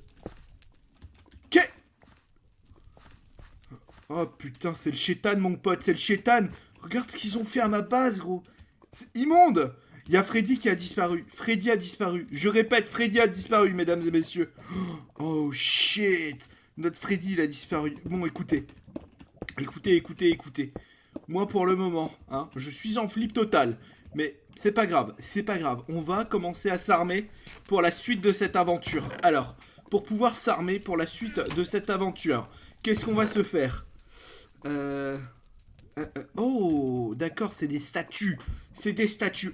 Oh putain, c'est le chétan, mon pote, c'est le chétan. Regarde ce qu'ils ont fait à ma base, gros. C'est immonde. Il y a Freddy qui a disparu. Freddy a disparu. Je répète, Freddy a disparu, mesdames et messieurs. Oh, shit. Notre Freddy, il a disparu. Bon, écoutez. Écoutez. Moi, pour le moment, hein, je suis en flip total. Mais c'est pas grave. On va commencer à s'armer pour la suite de cette aventure. Alors, pour pouvoir s'armer pour la suite de cette aventure, qu'est-ce qu'on va se faire? Oh, d'accord, c'est des statues.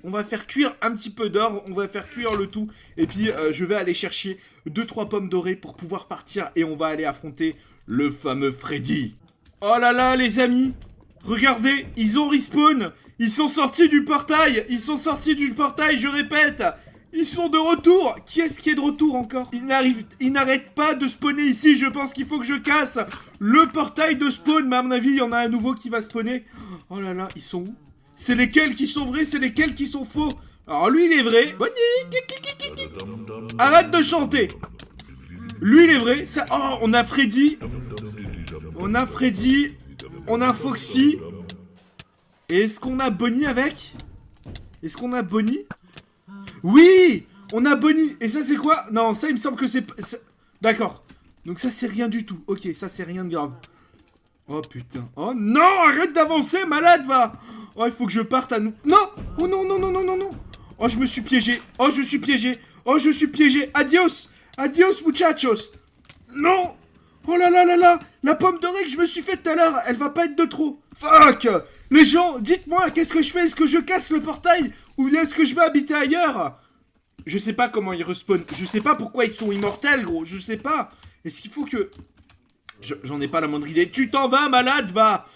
On va faire cuire un petit peu d'or, on va faire cuire le tout. Et puis, je vais aller chercher 2-3 pommes dorées pour pouvoir partir. Et on va aller affronter le fameux Freddy. Oh là là, les amis. Regardez, ils ont respawn. Ils sont sortis du portail. Je répète. Ils sont de retour. Qui est-ce qui est de retour encore? Ils n'arrêtent pas de spawner ici. Je pense qu'il faut que je casse le portail de spawn. Mais à mon avis, il y en a un nouveau qui va spawner. Oh là là, ils sont où? C'est lesquels qui sont vrais, c'est lesquels qui sont faux? Alors lui, il est vrai. Bonnie. Arrête de chanter. Lui, il est vrai. Ça... Oh, on a Freddy. On a Foxy. Et est-ce qu'on a Bonnie avec? Oui! On a Bonnie. Et ça, c'est quoi? Non, ça, il me semble que c'est... D'accord. Donc ça, c'est rien du tout. Ok, ça, c'est rien de grave. Oh, putain. Oh, non! Arrête d'avancer, malade, va! Oh, il faut que je parte à nous... Non! Oh, non. Oh, je suis piégé. Adios! Adios, muchachos! Non! Oh là là là là! La pomme dorée que je me suis faite tout à l'heure, elle va pas être de trop. Fuck! Les gens, dites-moi, qu'est-ce que je fais? Est-ce que je casse le portail? Ou bien est-ce que je vais habiter ailleurs? Je sais pas comment ils respawnent. Je sais pas pourquoi ils sont immortels, gros. Je sais pas. Est-ce qu'il faut que... J'en ai pas la moindre idée. Tu t'en vas, malade, va!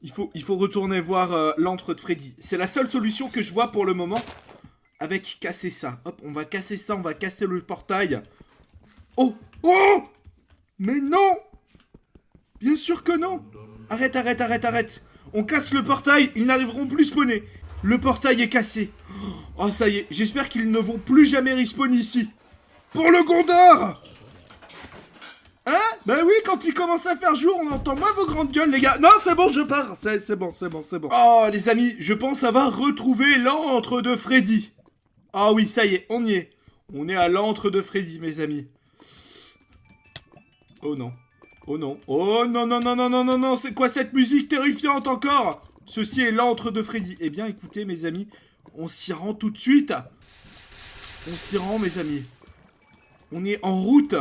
Il faut retourner voir l'antre de Freddy. C'est la seule solution que je vois pour le moment. Avec casser ça. Hop, on va casser ça, on va casser le portail. Oh! Oh! Mais non! Bien sûr que non! Arrête, arrête, arrête, arrête. On casse le portail, ils n'arriveront plus spawner. Le portail est cassé. Oh, ça y est, j'espère qu'ils ne vont plus jamais respawn ici. Pour le Gondor! Hein? Bah oui, quand il commence à faire jour, on entend moins vos grandes gueules, les gars. Non, c'est bon, je pars. C'est bon, c'est bon, c'est bon. Oh, les amis, je pense avoir retrouvé l'antre de Freddy. Ah oui, ça y est, on y est. On est à l'antre de Freddy, mes amis. Oh non. Oh non. Oh non, non, non, non, non, non, non. C'est quoi cette musique terrifiante encore? Ceci est l'antre de Freddy. Eh bien, écoutez, mes amis, on s'y rend tout de suite. On s'y rend, mes amis. On est en route.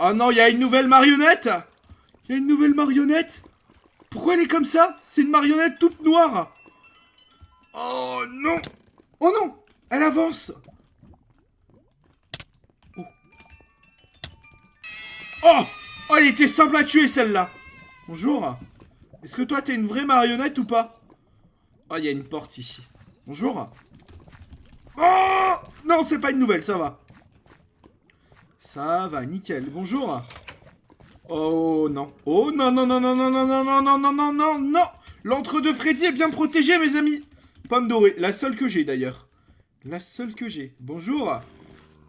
Oh non, il y a une nouvelle marionnette. Il y a une nouvelle marionnette. Pourquoi elle est comme ça? C'est une marionnette toute noire. Oh non. Oh non. Elle avance. Oh. Oh. Oh, elle était simple à tuer, celle-là. Bonjour. Est-ce que toi, t'es une vraie marionnette ou pas? Oh, il y a une porte ici. Bonjour. Oh. Non, c'est pas une nouvelle, ça va. Ça va, nickel. Bonjour. Oh non. Oh non, non, non, non, non, non, non, non, non, non, non, non, non. L'antre de Freddy est bien protégé, mes amis. Pomme dorée. La seule que j'ai, d'ailleurs. La seule que j'ai. Bonjour.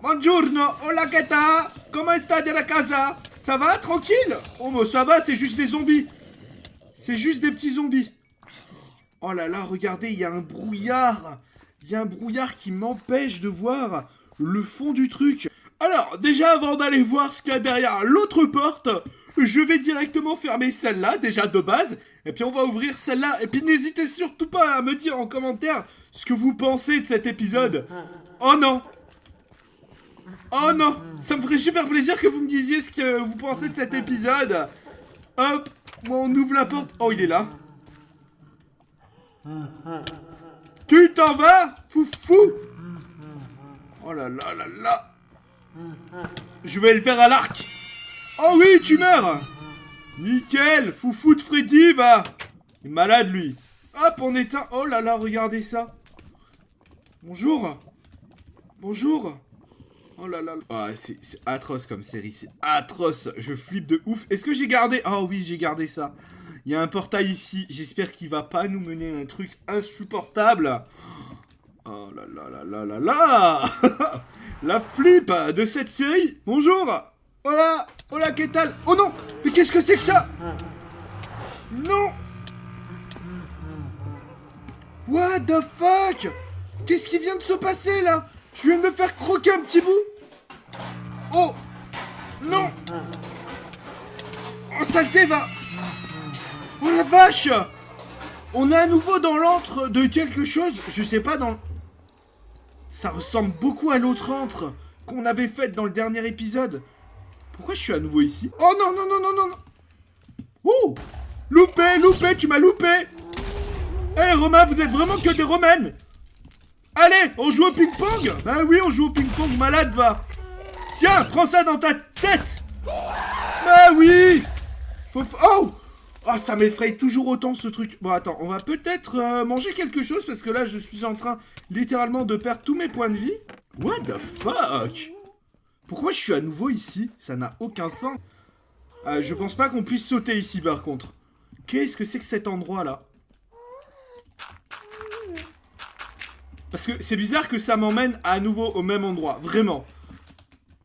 Buongiorno. Hola, Keta. Comment sta de la casa? Ça va, tranquille? Oh, bah, ça va, c'est juste des zombies. C'est juste des petits zombies. Oh là là, regardez, il y a un brouillard. Il y a un brouillard qui m'empêche de voir le fond du truc. Alors, déjà, avant d'aller voir ce qu'il y a derrière l'autre porte, je vais directement fermer celle-là, déjà de base. Et puis on va ouvrir celle-là. Et puis n'hésitez surtout pas à me dire en commentaire ce que vous pensez de cet épisode. Oh non. Oh non. Ça me ferait super plaisir que vous me disiez ce que vous pensez de cet épisode. Hop. On ouvre la porte. Oh, il est là. Tu t'en vas, foufou. Oh là là là là. Je vais le faire à l'arc. Oh oui, tu meurs. Nickel. Foufou de Freddy, va. Il est malade, lui. Hop, on éteint. Oh là là, regardez ça. Bonjour. Bonjour. Oh là là. Ah, c'est atroce comme série. C'est atroce. Je flippe de ouf. Est-ce que j'ai gardé... Oh oui, j'ai gardé ça. Il y a un portail ici. J'espère qu'il va pas nous mener un truc insupportable. Oh là là là là là là. La flip de cette série. Bonjour. Hola. Hola, qu'est-ce que... Oh non. Mais qu'est-ce que c'est que ça? Non. What the fuck? Qu'est-ce qui vient de se passer, là? Je viens de me faire croquer un petit bout. Oh. Non. Oh, saleté, va. Oh, la vache. On est à nouveau dans l'antre de quelque chose. Je sais pas, dans... Ça ressemble beaucoup à l'autre antre qu'on avait fait dans le dernier épisode. Pourquoi je suis à nouveau ici? Oh non, non, non, non, non, non. Oh. Loupé, loupé, tu m'as loupé. Eh, hey, Romain, vous êtes vraiment que des romaines. Allez, on joue au ping-pong. Bah oui, on joue au ping-pong, malade, va. Tiens, prends ça dans ta tête. Bah oui. Oh. Oh, ça m'effraie toujours autant, ce truc. Bon, attends, on va peut-être manger quelque chose, parce que là, je suis en train, littéralement, de perdre tous mes points de vie. What the fuck? Pourquoi je suis à nouveau ici? Ça n'a aucun sens. Je pense pas qu'on puisse sauter ici, par contre. Qu'est-ce que c'est que cet endroit-là? Parce que c'est bizarre que ça m'emmène à nouveau au même endroit, vraiment.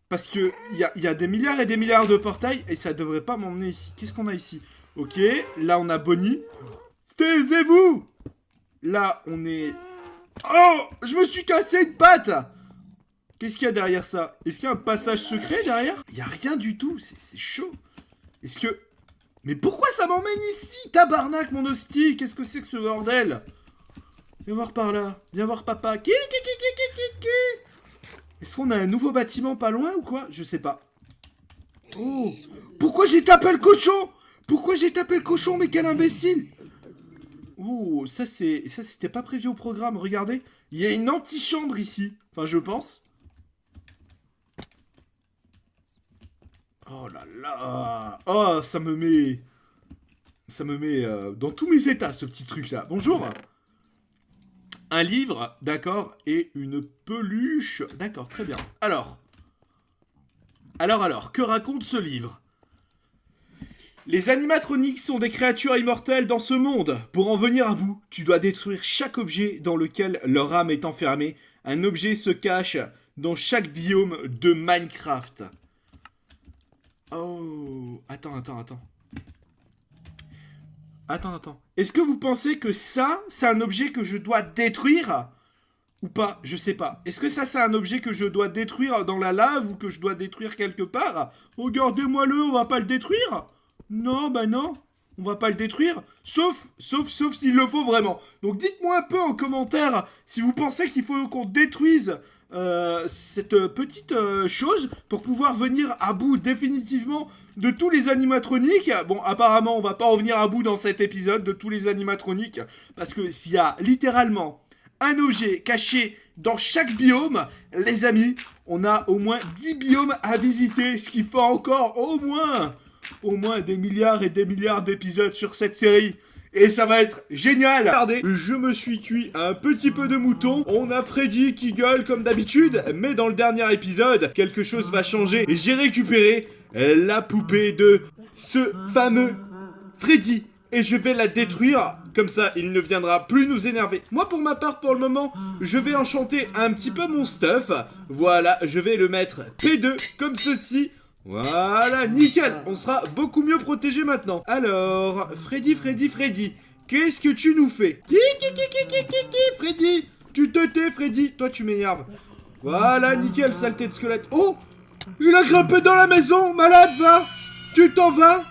Parce que il y a des milliards et des milliards de portails, et ça devrait pas m'emmener ici. Qu'est-ce qu'on a ici? Ok, là on a Bonnie. Taisez-vous! Là on est... Oh! Je me suis cassé une patte! Qu'est-ce qu'il y a derrière ça? Est-ce qu'il y a un passage secret derrière? Il y a rien du tout, c'est chaud. Est-ce que... Mais pourquoi ça m'emmène ici? Tabarnak, mon hostie! Qu'est-ce que c'est que ce bordel? Viens voir par là. Viens voir papa. Est-ce qu'on a un nouveau bâtiment pas loin ou quoi? Je sais pas. Oh! Pourquoi j'ai tapé le cochon? Pourquoi j'ai tapé le cochon? Mais quel imbécile! Oh, ça c'était pas prévu au programme. Regardez, il y a une antichambre ici. Enfin, je pense. Oh là là! Oh, ça me met dans tous mes états, ce petit truc-là. Bonjour! Un livre, d'accord, et une peluche. D'accord, très bien. Alors, que raconte ce livre? Les animatroniques sont des créatures immortelles dans ce monde. Pour en venir à bout, tu dois détruire chaque objet dans lequel leur âme est enfermée. Un objet se cache dans chaque biome de Minecraft. Oh, attends. Attends. Est-ce que vous pensez que ça, c'est un objet que je dois détruire? Ou pas? Je sais pas. Est-ce que ça, c'est un objet que je dois détruire dans la lave ou que je dois détruire quelque part? Regardez-moi-le, on va pas le détruire? Non, bah non. On va pas le détruire. Sauf s'il le faut vraiment. Donc dites-moi un peu en commentaire si vous pensez qu'il faut qu'on détruise cette petite chose pour pouvoir venir à bout définitivement de tous les animatroniques. Bon, apparemment, on va pas en venir à bout dans cet épisode de tous les animatroniques parce que s'il y a littéralement un objet caché dans chaque biome, les amis, on a au moins 10 biomes à visiter, ce qui fait encore au moins des milliards et des milliards d'épisodes sur cette série. Et ça va être génial. Regardez, je me suis cuit un petit peu de mouton. On a Freddy qui gueule comme d'habitude. Mais dans le dernier épisode, quelque chose va changer. Et j'ai récupéré la poupée de ce fameux Freddy. Et je vais la détruire. Comme ça, il ne viendra plus nous énerver. Moi, pour ma part, pour le moment, je vais enchanter un petit peu mon stuff. Voilà, je vais le mettre P2 comme ceci. Voilà, nickel. On sera beaucoup mieux protégé maintenant. Alors, Freddy, qu'est-ce que tu nous fais? Freddy, tu te tais, Freddy. Toi, tu m'énerves. Voilà, nickel, saleté de squelette. Oh, il a grimpé dans la maison. Malade, va. Tu t'en vas.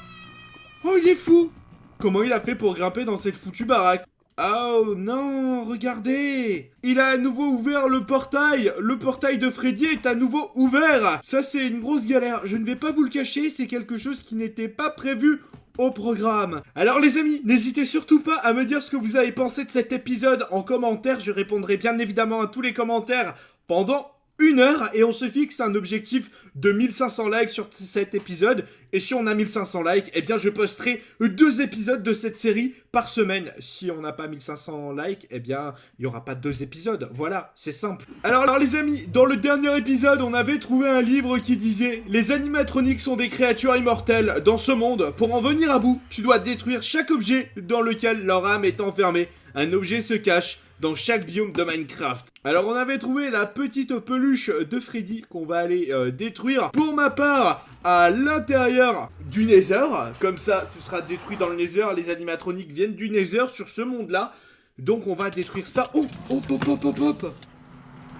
Oh, il est fou. Comment il a fait pour grimper dans cette foutue baraque? Oh non, regardez! Il a à nouveau ouvert le portail! Le portail de Freddy est à nouveau ouvert! Ça, c'est une grosse galère. Je ne vais pas vous le cacher, c'est quelque chose qui n'était pas prévu au programme. Alors les amis, n'hésitez surtout pas à me dire ce que vous avez pensé de cet épisode en commentaire. Je répondrai bien évidemment à tous les commentaires pendant 1 heure et on se fixe un objectif de 1500 likes sur cet épisode. Et si on a 1500 likes, eh bien je posterai 2 épisodes de cette série par semaine. Si on n'a pas 1500 likes, eh bien il n'y aura pas 2 épisodes. Voilà, c'est simple. Alors les amis, dans le dernier épisode, on avait trouvé un livre qui disait « Les animatroniques sont des créatures immortelles dans ce monde. Pour en venir à bout, tu dois détruire chaque objet dans lequel leur âme est enfermée. Un objet se cache dans chaque biome de Minecraft. » Alors on avait trouvé la petite peluche de Freddy qu'on va aller détruire. Pour ma part, à l'intérieur du Nether. Comme ça, ce sera détruit dans le Nether. Les animatroniques viennent du Nether sur ce monde-là. Donc on va détruire ça. Oh, hop.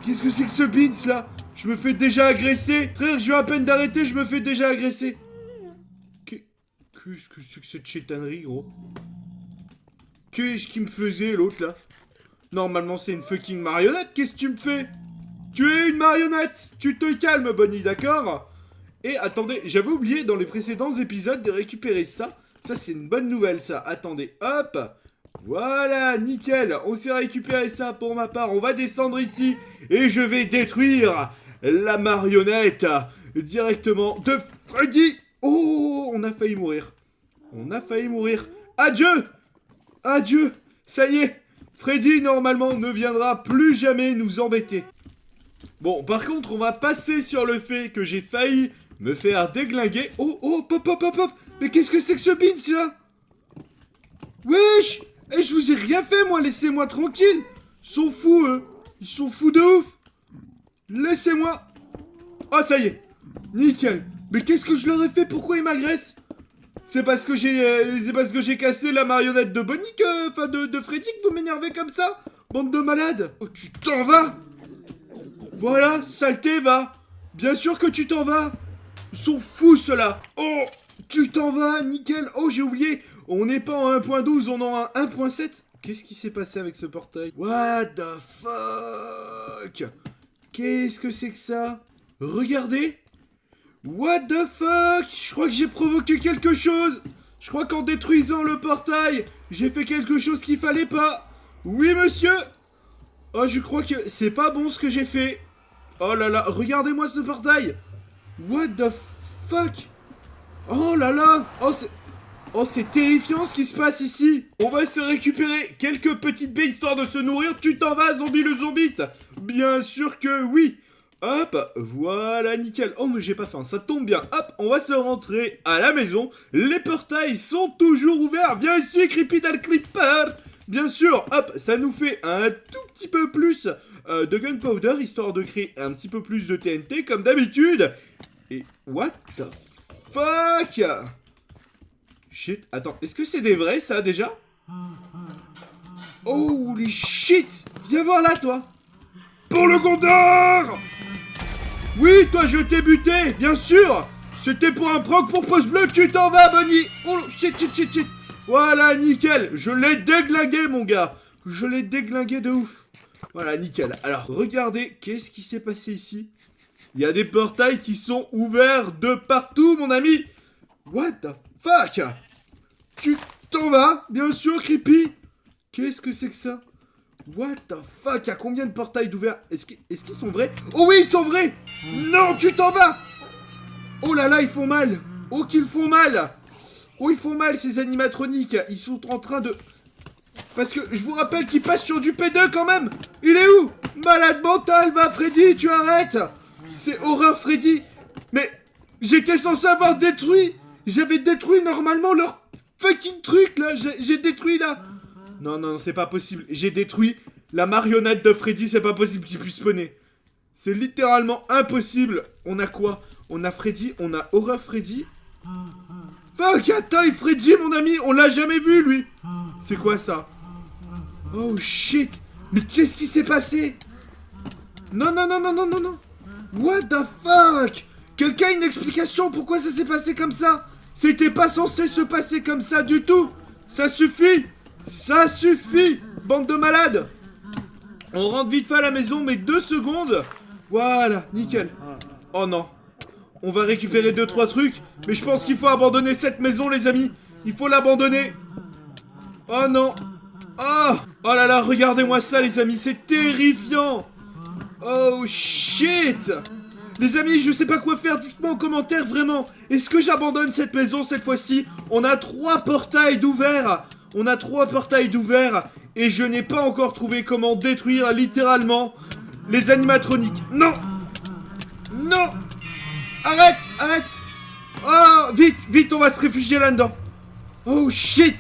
Qu'est-ce que c'est que ce beans là? Je me fais déjà agresser. Frère, je viens à peine d'arrêter, je me fais déjà agresser. Qu'est-ce que c'est que cette chétanerie, gros? Qu'est-ce qu'il me faisait l'autre là? Normalement c'est une fucking marionnette, qu'est-ce que tu me fais? Tu es une marionnette. Tu te calmes, Bonnie, d'accord? Et attendez, j'avais oublié dans les précédents épisodes de récupérer ça. Ça c'est une bonne nouvelle ça. Attendez, hop. Voilà, nickel. On s'est récupéré ça pour ma part. On va descendre ici et je vais détruire la marionnette directement de Freddy. Oh, on a failli mourir. Adieu. Ça y est. Freddy, normalement, ne viendra plus jamais nous embêter. Bon, par contre, on va passer sur le fait que j'ai failli me faire déglinguer. Oh, pop. Mais qu'est-ce que c'est que ce beans, là? Wesh! Eh, je vous ai rien fait, moi, laissez-moi tranquille. Ils sont fous, eux. Ils sont fous de ouf. Laissez-moi. Ah, ça y est. Nickel. Mais qu'est-ce que je leur ai fait? Pourquoi ils m'agressent? C'est parce que j'ai cassé la marionnette de Bonnie de Freddy que vous m'énervez comme ça? Bande de malades. Oh, tu t'en vas. Voilà, saleté, va. Bien sûr que tu t'en vas. Ils sont fous, ceux-là. Oh, tu t'en vas, nickel. Oh, j'ai oublié. On n'est pas en 1.12, on est en 1.7. Qu'est-ce qui s'est passé avec ce portail? What the fuck? Qu'est-ce que c'est que ça? Regardez. What the fuck? Je crois que j'ai provoqué quelque chose. Je crois qu'en détruisant le portail, j'ai fait quelque chose qu'il fallait pas. Oui, monsieur. Oh, je crois que c'est pas bon ce que j'ai fait. Oh là là, regardez-moi ce portail. What the fuck? Oh là là. Oh, c'est terrifiant ce qui se passe ici. On va se récupérer quelques petites baies histoire de se nourrir. Tu t'en vas, zombie le zombite? Bien sûr que oui. Hop, voilà, nickel. Oh, mais j'ai pas faim, ça tombe bien. Hop, on va se rentrer à la maison. Les portails sont toujours ouverts. Viens ici, Creepy Dal Creeper. Bien sûr, hop, ça nous fait un tout petit peu plus de gunpowder, histoire de créer un petit peu plus de TNT, comme d'habitude. Et what the fuck? Shit, attends, est-ce que c'est des vrais, ça, déjà? Holy shit! Viens voir là, toi! Pour le Gondor! Oui, toi, je t'ai buté, bien sûr! C'était pour un prank pour Post Bleu, tu t'en vas, Bonnie! Oh, shit, shit, shit, shit! Voilà, nickel! Je l'ai déglingué, mon gars! Je l'ai déglingué de ouf! Voilà, nickel. Alors, regardez, qu'est-ce qui s'est passé ici? Il y a des portails qui sont ouverts de partout, mon ami! What the fuck? Tu t'en vas, bien sûr, Creepy! Qu'est-ce que c'est que ça? What the fuck? Il y a combien de portails d'ouverts? Est-ce qu'ils sont vrais? Oh oui, ils sont vrais! Non, tu t'en vas! Oh là là, ils font mal! Oh qu'ils font mal! Oh, ils font mal, ces animatroniques! Ils sont en train de... Parce que je vous rappelle qu'ils passent sur du P2 quand même! Il est où? Malade mental, va Freddy, tu arrêtes! C'est horreur, Freddy! Mais j'étais censé avoir détruit! J'avais détruit normalement leur fucking truc là! J'ai détruit là! Non, non, c'est pas possible. J'ai détruit la marionnette de Freddy, c'est pas possible qu'il puisse spawner. C'est littéralement impossible. On a quoi? On a Freddy, on a Horror Freddy. Fuck, attends, Freddy, mon ami, on l'a jamais vu, lui. C'est quoi ça? Oh shit. Mais qu'est-ce qui s'est passé? Non, non, non, non, non, non, non. What the fuck? Quelqu'un a une explication pourquoi ça s'est passé comme ça? C'était pas censé se passer comme ça du tout. Ça suffit. Ça suffit, bande de malades. On rentre vite fait à la maison, mais 2 secondes. Voilà, nickel. Oh non. On va récupérer 2-3 trucs, mais je pense qu'il faut abandonner cette maison, les amis. Il faut l'abandonner. Oh non. Oh, oh là là, regardez-moi ça, les amis, c'est terrifiant. Oh shit. Les amis, je sais pas quoi faire, dites-moi en commentaire, vraiment. Est-ce que j'abandonne cette maison cette fois-ci? On a 3 portails d'ouverts. On a 3 portails d'ouverts et je n'ai pas encore trouvé comment détruire littéralement les animatroniques. Non! Non! Arrête! Arrête! Oh! Vite! Vite, on va se réfugier là-dedans. Oh shit!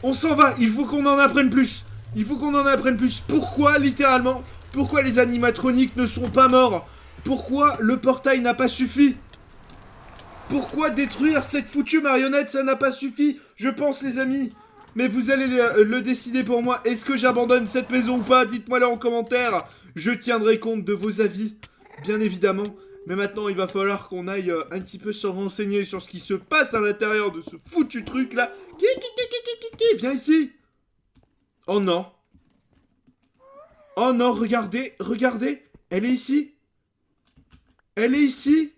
On s'en va, il faut qu'on en apprenne plus. Il faut qu'on en apprenne plus. Pourquoi, littéralement, pourquoi les animatroniques ne sont pas morts? Pourquoi le portail n'a pas suffi? Pourquoi détruire cette foutue marionnette, ça n'a pas suffi? Je pense, les amis. Mais vous allez le décider pour moi. Est-ce que j'abandonne cette maison ou pas? Dites-moi là en commentaire. Je tiendrai compte de vos avis, bien évidemment. Mais maintenant, il va falloir qu'on aille un petit peu se renseigner sur ce qui se passe à l'intérieur de ce foutu truc là. Viens ici. Oh non. Oh non, regardez, regardez. Elle est ici. Elle est ici.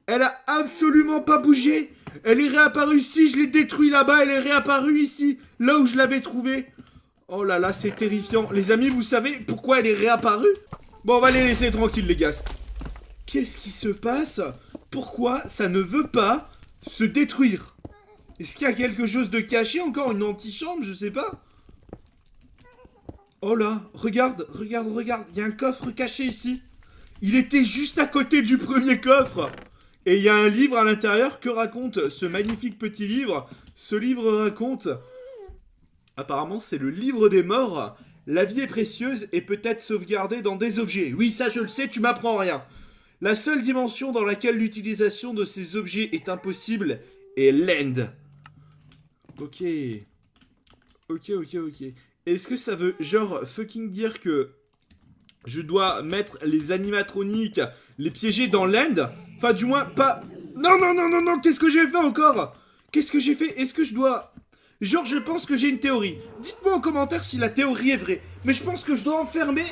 Elle a absolument pas bougé. Elle est réapparue ici, je l'ai détruit là-bas, elle est réapparue ici, là où je l'avais trouvée. Oh là là, c'est terrifiant. Les amis, vous savez pourquoi elle est réapparue? Bon, on va les laisser tranquilles, les gars. Qu'est-ce qui se passe? Pourquoi ça ne veut pas se détruire? Est-ce qu'il y a quelque chose de caché? Encore une antichambre, je sais pas. Oh là, regarde, regarde, regarde. Il y a un coffre caché ici. Il était juste à côté du premier coffre. Et il y a un livre à l'intérieur. Que raconte ce magnifique petit livre? Ce livre raconte... Apparemment, c'est le livre des morts. La vie est précieuse et peut être sauvegardée dans des objets. Oui, ça je le sais, tu m'apprends rien. La seule dimension dans laquelle l'utilisation de ces objets est impossible est l'end. Ok. Ok, ok, ok. Est-ce que ça veut genre fucking dire que je dois mettre les animatroniques, les piéger dans l'end? Enfin, du moins, pas... Non, non, non, non, non, qu'est-ce que j'ai fait encore? Qu'est-ce que j'ai fait? Est-ce que je dois... Genre, je pense que j'ai une théorie. Dites-moi en commentaire si la théorie est vraie. Mais je pense que je dois enfermer,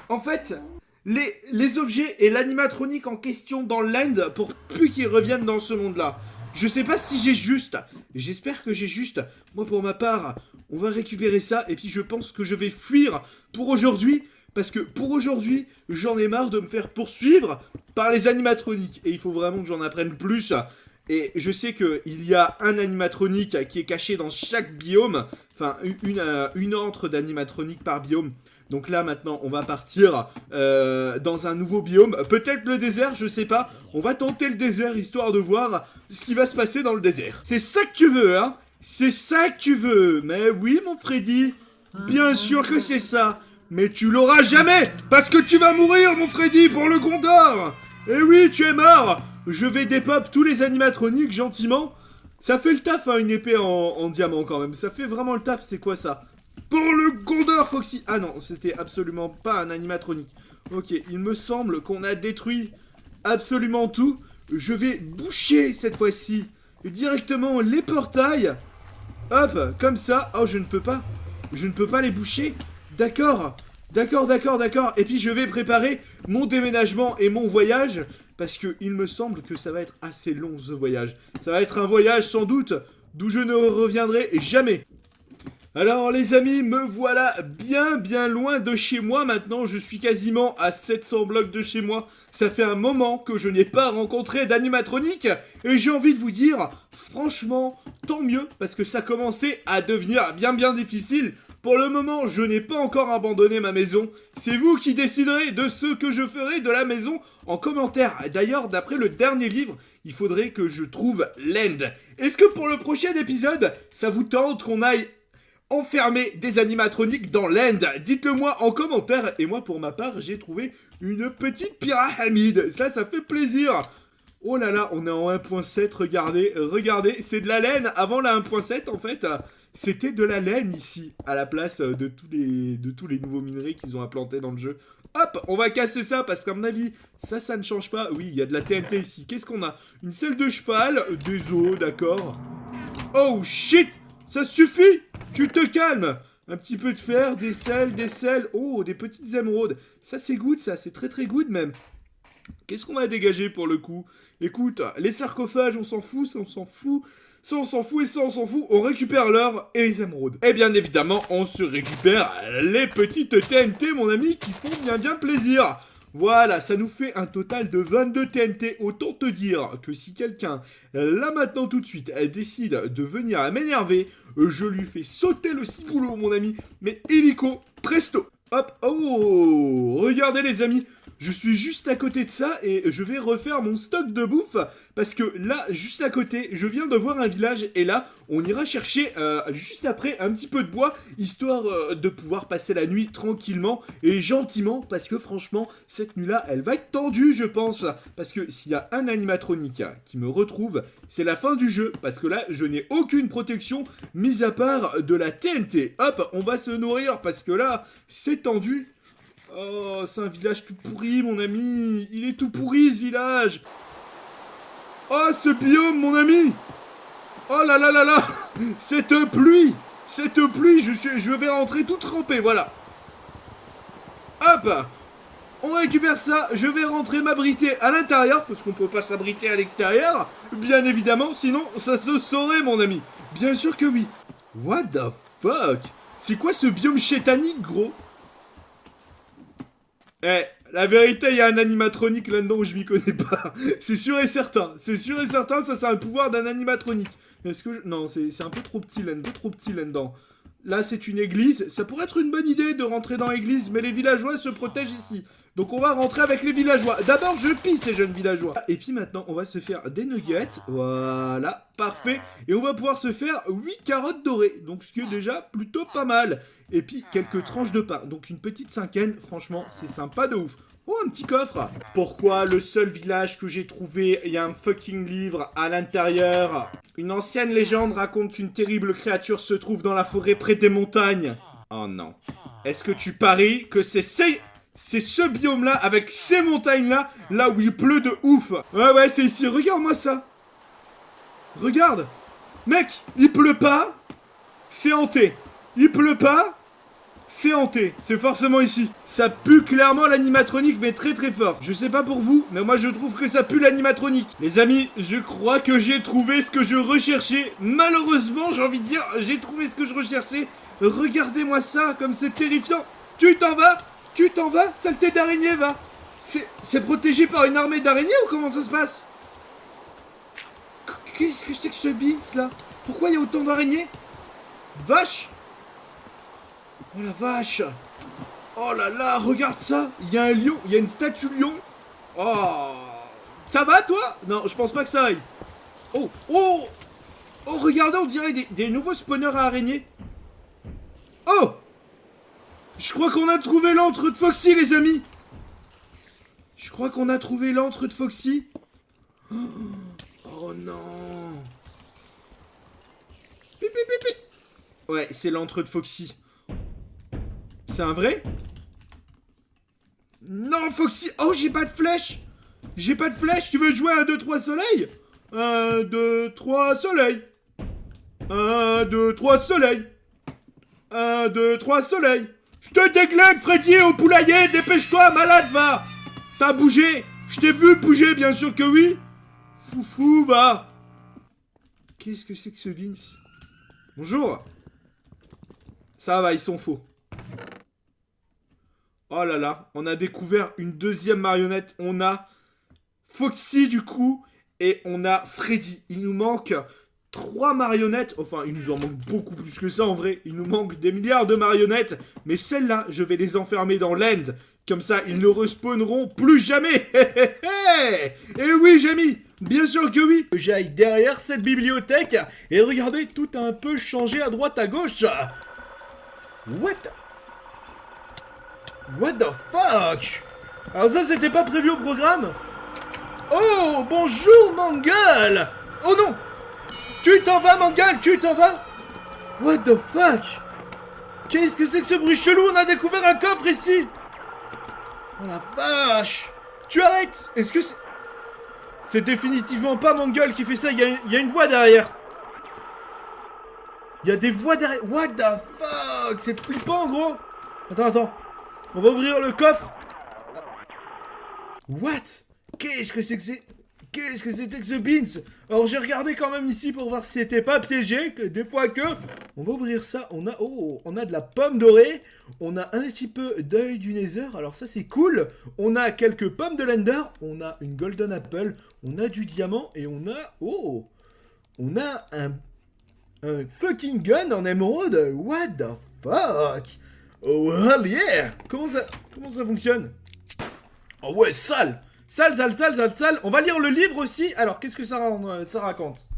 en fait, les objets et l'animatronique en question dans l'end pour plus qu'ils reviennent dans ce monde-là. Je sais pas si j'ai juste. J'espère que j'ai juste. Moi, pour ma part, on va récupérer ça. Et puis, je pense que je vais fuir pour aujourd'hui. Parce que pour aujourd'hui, j'en ai marre de me faire poursuivre par les animatroniques. Et il faut vraiment que j'en apprenne plus. Et je sais qu'il y a un animatronique qui est caché dans chaque biome. Enfin, une antre d'animatronique par biome. Donc là, maintenant, on va partir dans un nouveau biome. Peut-être le désert, je sais pas. On va tenter le désert, histoire de voir ce qui va se passer dans le désert. C'est ça que tu veux, hein? C'est ça que tu veux. Mais oui, mon Freddy. Bien sûr que c'est ça. Mais tu l'auras jamais. Parce que tu vas mourir, mon Freddy, pour le Gondor. Eh oui, tu es mort. Je vais dépop tous les animatroniques, gentiment. Ça fait le taf, hein, une épée en diamant, quand même. Ça fait vraiment le taf, c'est quoi, ça? Pour le Gondor, Foxy. Ah non, c'était absolument pas un animatronique. Ok, il me semble qu'on a détruit absolument tout. Je vais boucher, cette fois-ci, directement les portails. Hop, comme ça. Oh, je ne peux pas. Je ne peux pas les boucher. D'accord. D'accord. Et puis, je vais préparer mon déménagement et mon voyage. Parce que il me semble que ça va être assez long, ce voyage. Ça va être un voyage, sans doute, d'où je ne reviendrai jamais. Alors les amis, me voilà bien loin de chez moi maintenant, je suis quasiment à 700 blocs de chez moi. Ça fait un moment que je n'ai pas rencontré d'animatronique et j'ai envie de vous dire, franchement, tant mieux parce que ça commençait à devenir bien difficile. Pour le moment, je n'ai pas encore abandonné ma maison. C'est vous qui déciderez de ce que je ferai de la maison en commentaire. D'ailleurs, d'après le dernier livre, il faudrait que je trouve l'end. Est-ce que pour le prochain épisode, ça vous tente qu'on aille enfermer des animatroniques dans l'end? Dites-le moi en commentaire. Et moi, pour ma part, j'ai trouvé une petite pyramide. Ça fait plaisir. Oh là là, on est en 1.7, regardez, c'est de la laine. Avant la 1.7, en fait, c'était de la laine ici, à la place de tous les nouveaux minerais qu'ils ont implantés dans le jeu. Hop, on va casser ça, parce qu'à mon avis, ça ne change pas. Oui, il y a de la TNT ici. Qu'est-ce qu'on a? Une selle de cheval, des os, d'accord. Oh shit, ça suffit. Tu te calmes. Un petit peu de fer, des selles. Oh, des petites émeraudes. Ça, c'est good, ça. C'est très good, même. Qu'est-ce qu'on va dégager, pour le coup? Écoute, les sarcophages, on s'en fout, ça, on s'en fout. Ça, on s'en fout, et ça, on s'en fout. On récupère l'or et les émeraudes. Et bien évidemment, on se récupère les petites TNT, mon ami, qui font bien plaisir. Voilà, ça nous fait un total de 22 TNT. Autant te dire que si quelqu'un, là maintenant tout de suite, décide de venir m'énerver, je lui fais sauter le ciboulot, mon ami. Mais illico, presto. Hop, oh, regardez les amis. Je suis juste à côté de ça et je vais refaire mon stock de bouffe parce que là, juste à côté, je viens de voir un village et là, on ira chercher juste après un petit peu de bois histoire de pouvoir passer la nuit tranquillement et gentiment parce que franchement, cette nuit-là, elle va être tendue, je pense. Parce que s'il y a un animatronique qui me retrouve, c'est la fin du jeu parce que là, je n'ai aucune protection mis à part de la TNT. Hop, on va se nourrir parce que là, c'est tendu. Oh, c'est un village tout pourri, mon ami. Il est tout pourri, ce village. Oh, ce biome, mon ami. Oh là là là là. Cette pluie, je vais rentrer tout trempé, voilà. Hop. On récupère ça, je vais rentrer m'abriter à l'intérieur, parce qu'on peut pas s'abriter à l'extérieur, bien évidemment, sinon ça se saurait, mon ami. Bien sûr que oui. What the fuck? C'est quoi ce biome chétanique, gros? Eh, la vérité, il y a un animatronique là-dedans où je m'y connais pas. C'est sûr et certain, ça c'est un pouvoir d'un animatronique. Est-ce que non, c'est un peu trop petit là-dedans. Là, c'est une église. Ça pourrait être une bonne idée de rentrer dans l'église, mais les villageois se protègent ici. Donc on va rentrer avec les villageois. D'abord, je pille ces jeunes villageois. Et puis maintenant, on va se faire des nuggets. Voilà, parfait. Et on va pouvoir se faire 8 carottes dorées. Donc ce qui est déjà plutôt pas mal. Et puis quelques tranches de pain. Donc une petite cinquaine. Franchement, c'est sympa de ouf. Oh, un petit coffre. Pourquoi le seul village que j'ai trouvé, il y a un fucking livre à l'intérieur? Une ancienne légende raconte qu'une terrible créature se trouve dans la forêt près des montagnes. Oh non. Est-ce que tu paries que c'est ce biome-là, avec ces montagnes-là, là où il pleut de ouf? Ouais, c'est ici. Regarde-moi ça. Regarde. Mec, il pleut pas. C'est hanté. Il pleut pas. C'est hanté, c'est forcément ici. Ça pue clairement l'animatronique, mais très fort. Je sais pas pour vous, mais moi je trouve que ça pue l'animatronique. Les amis, je crois que j'ai trouvé ce que je recherchais. Malheureusement, j'ai envie de dire, j'ai trouvé ce que je recherchais. Regardez-moi ça, comme c'est terrifiant. Tu t'en vas, saleté d'araignée, va. C'est protégé par une armée d'araignées ou comment ça se passe? Qu'est-ce que c'est que ce beats là? Pourquoi il y a autant d'araignées? Vache! Oh la vache! Oh là là, regarde ça. Il y a un lion, il y a une statue lion. Oh. Ça va, toi? Non, je pense pas que ça aille. Oh, oh. Oh, regardez, on dirait des nouveaux spawners à araignées. Oh. Je crois qu'on a trouvé l'antre de Foxy, les amis. Je crois qu'on a trouvé l'antre de Foxy. Oh non. Pi, pi, pi, pi. Ouais, c'est l'antre de Foxy. C'est un vrai? Non, Foxy. Oh, j'ai pas de flèche. J'ai pas de flèche. Tu veux jouer à 1, 2, 3 soleil? 1, 2, 3 soleil. 1, 2, 3 soleil. 1, 2, 3 soleil. Je te déglingue, Freddy, au poulailler. Dépêche-toi, malade, va. T'as bougé. Je t'ai vu bouger, bien sûr que oui. Foufou, va. Qu'est-ce que c'est que ce Vince? Bonjour. Ça va, ils sont faux. Oh là là, on a découvert une deuxième marionnette. On a Foxy du coup et on a Freddy. Il nous manque 3 marionnettes. Enfin, il nous en manque beaucoup plus que ça en vrai. Il nous manque des milliards de marionnettes. Mais celles-là, je vais les enfermer dans l'end. Comme ça, ils ne respawneront plus jamais. Et oui, Jamie, bien sûr que oui. J'aille derrière cette bibliothèque et regardez, tout a un peu changé à droite à gauche. What the fuck? Alors ça, c'était pas prévu au programme? Oh, bonjour, Mangle. Oh non. Tu t'en vas, Mangle, tu t'en vas? What the fuck? Qu'est-ce que c'est que ce bruit chelou? On a découvert un coffre ici. Oh la vache. Tu arrêtes. Est-ce que c'est... C'est définitivement pas Mangle qui fait ça. Il y a une voix derrière. Il y a des voix derrière. What the fuck? C'est flippant, gros. Attends. On va ouvrir le coffre. What? Qu'est-ce que c'est que c'est? Qu'est-ce que c'était que ce beans? Alors j'ai regardé quand même ici pour voir si c'était pas piégé. Que des fois que... On va ouvrir ça. On a de la pomme dorée. On a un petit peu d'œil du Nether. Alors ça c'est cool. On a quelques pommes de l'Ender. On a une Golden Apple. On a du diamant. Et on a... Oh! On a un fucking gun en émeraude. What the fuck? Oh hell yeah! Comment ça fonctionne? Oh ouais, sale! Sale. On va lire le livre aussi. Alors, qu'est-ce que ça raconte?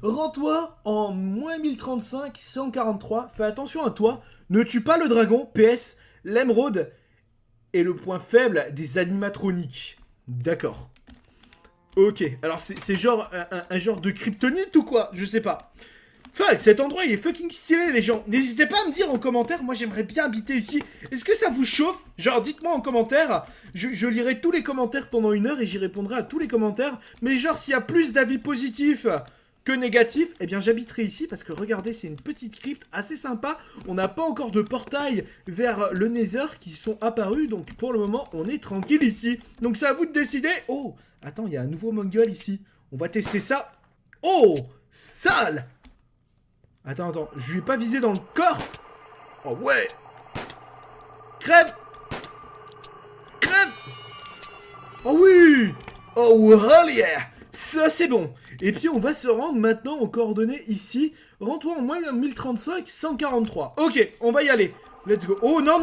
Rends-toi en moins 1035, 143. Fais attention à toi. Ne tue pas le dragon. PS, l'émeraude est le point faible des animatroniques. D'accord. Ok, alors c'est genre un genre de kryptonite ou quoi? Je sais pas. Fuck, cet endroit il est fucking stylé les gens. N'hésitez pas à me dire en commentaire, moi j'aimerais bien habiter ici. Est-ce que ça vous chauffe? Genre dites-moi en commentaire. Je lirai tous les commentaires pendant 1 heure et j'y répondrai à tous les commentaires. Mais genre s'il y a plus d'avis positifs que négatifs, eh bien j'habiterai ici parce que regardez c'est une petite crypte assez sympa. On n'a pas encore de portail vers le Nether qui sont apparus. Donc pour le moment on est tranquille ici. Donc c'est à vous de décider. Oh, attends, il y a un nouveau Mangle ici. On va tester ça. Oh, sale. Attends, je lui ai pas visé dans le corps. Oh ouais. Crève. Oh oui. Oh hell yeah. Ça c'est bon. Et puis on va se rendre maintenant aux coordonnées ici. Rends-toi en moins 1035, 143. Ok, on va y aller. Let's go. Oh non.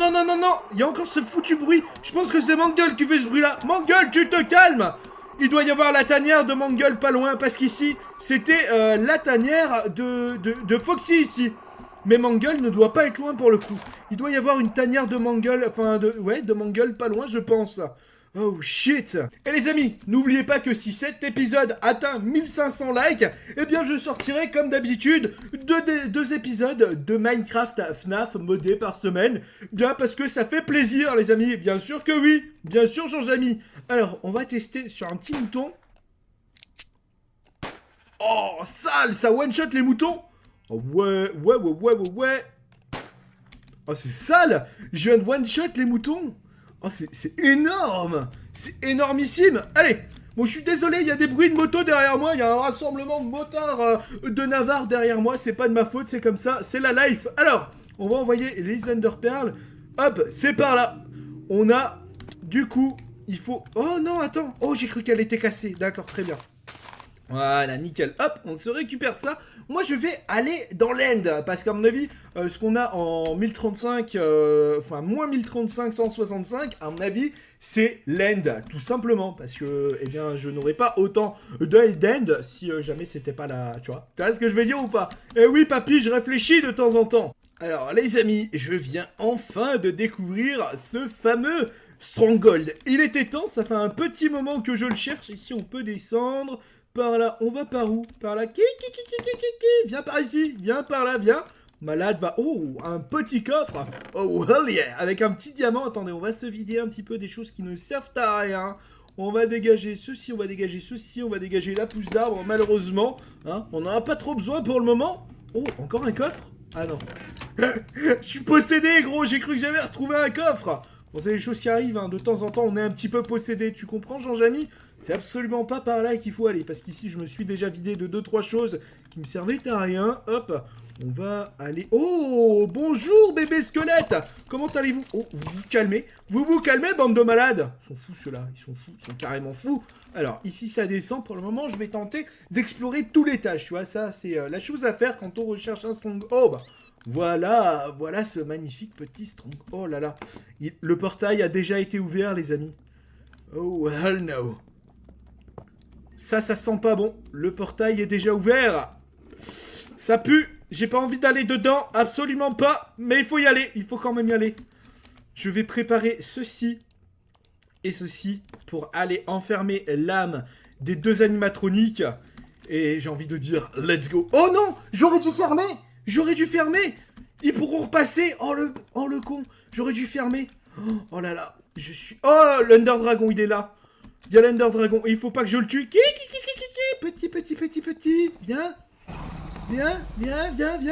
Il y a encore ce foutu bruit. Je pense que c'est Mangle qui fait ce bruit là. Mangle, tu te calmes. Il doit y avoir la tanière de Mangle pas loin, parce qu'ici, c'était la tanière de Foxy ici. Mais Mangle ne doit pas être loin pour le coup. Il doit y avoir une tanière de Mangle, de Mangle pas loin, je pense. Oh shit. Et les amis, n'oubliez pas que si cet épisode atteint 1500 likes, eh bien je sortirai comme d'habitude deux épisodes de Minecraft FNAF modés par semaine. Bien parce que ça fait plaisir les amis, bien sûr que oui. Bien sûr Jean-Jamy. Alors on va tester sur un petit mouton. Oh sale, ça one shot les moutons. Oh ouais. Oh c'est sale. Je viens de one shot les moutons. Oh, c'est énorme! C'est énormissime! Allez! Bon, je suis désolé, il y a des bruits de moto derrière moi, il y a un rassemblement de motards de Navarre derrière moi, c'est pas de ma faute, c'est comme ça, c'est la life. Alors, on va envoyer les Ender Pearls. Hop, c'est par là. On a, du coup, il faut... Oh non, attends! Oh, j'ai cru qu'elle était cassée, d'accord, très bien. Voilà, nickel. Hop, on se récupère ça. Moi, je vais aller dans l'end. Parce qu'à mon avis, ce qu'on a en 1035, enfin, moins 1035, 165, à mon avis, c'est l'end. Tout simplement. Parce que, eh bien, je n'aurais pas autant d'end si jamais c'était pas là, tu vois. Tu vois ce que je vais dire ou pas? Eh oui, papy, je réfléchis de temps en temps. Alors, les amis, je viens enfin de découvrir ce fameux Stronghold. Il était temps, ça fait un petit moment que je le cherche. Ici, on peut descendre. Par là, on va par où? Par là, viens par ici, viens par là, viens. Malade va... Oh, un petit coffre. Oh, hell yeah. Avec un petit diamant. Attendez, on va se vider un petit peu des choses qui ne servent à rien. On va dégager ceci, on va dégager ceci, on va dégager la pousse d'arbre, malheureusement. Hein, on n'en a pas trop besoin pour le moment. Oh, encore un coffre? Ah non. Je suis possédé, gros, j'ai cru que j'avais retrouvé un coffre. Bon, c'est les choses qui arrivent, hein. De temps en temps, on est un petit peu possédé. Tu comprends, Jean-Jamy? C'est absolument pas par là qu'il faut aller. Parce qu'ici, je me suis déjà vidé de 2-3 choses qui me servaient à rien. Hop, on va aller... Oh, bonjour, bébé squelette. Comment allez-vous? Oh, vous vous calmez. Vous vous calmez, bande de malades. Ils sont fous, ceux-là. Ils sont fous. Ils sont carrément fous. Alors, ici, ça descend. Pour le moment, je vais tenter d'explorer tous les étages. Tu vois, ça, c'est la chose à faire quand on recherche un strong... Oh, bah... Voilà, voilà ce magnifique petit strong... Oh là là. Le portail a déjà été ouvert, les amis. Oh, hell no. Ça sent pas bon. Le portail est déjà ouvert. Ça pue. J'ai pas envie d'aller dedans. Absolument pas. Mais il faut y aller. Il faut quand même y aller. Je vais préparer ceci et ceci pour aller enfermer l'âme des deux animatroniques. Et j'ai envie de dire, let's go. Oh non, j'aurais dû fermer. J'aurais dû fermer. Ils pourront repasser. Oh le con. J'aurais dû fermer. Oh là là. Je suis... Oh, l'Under Dragon, il est là. Il y a l'Under Dragon. Il faut pas que je le tue. Petit. Viens. Viens,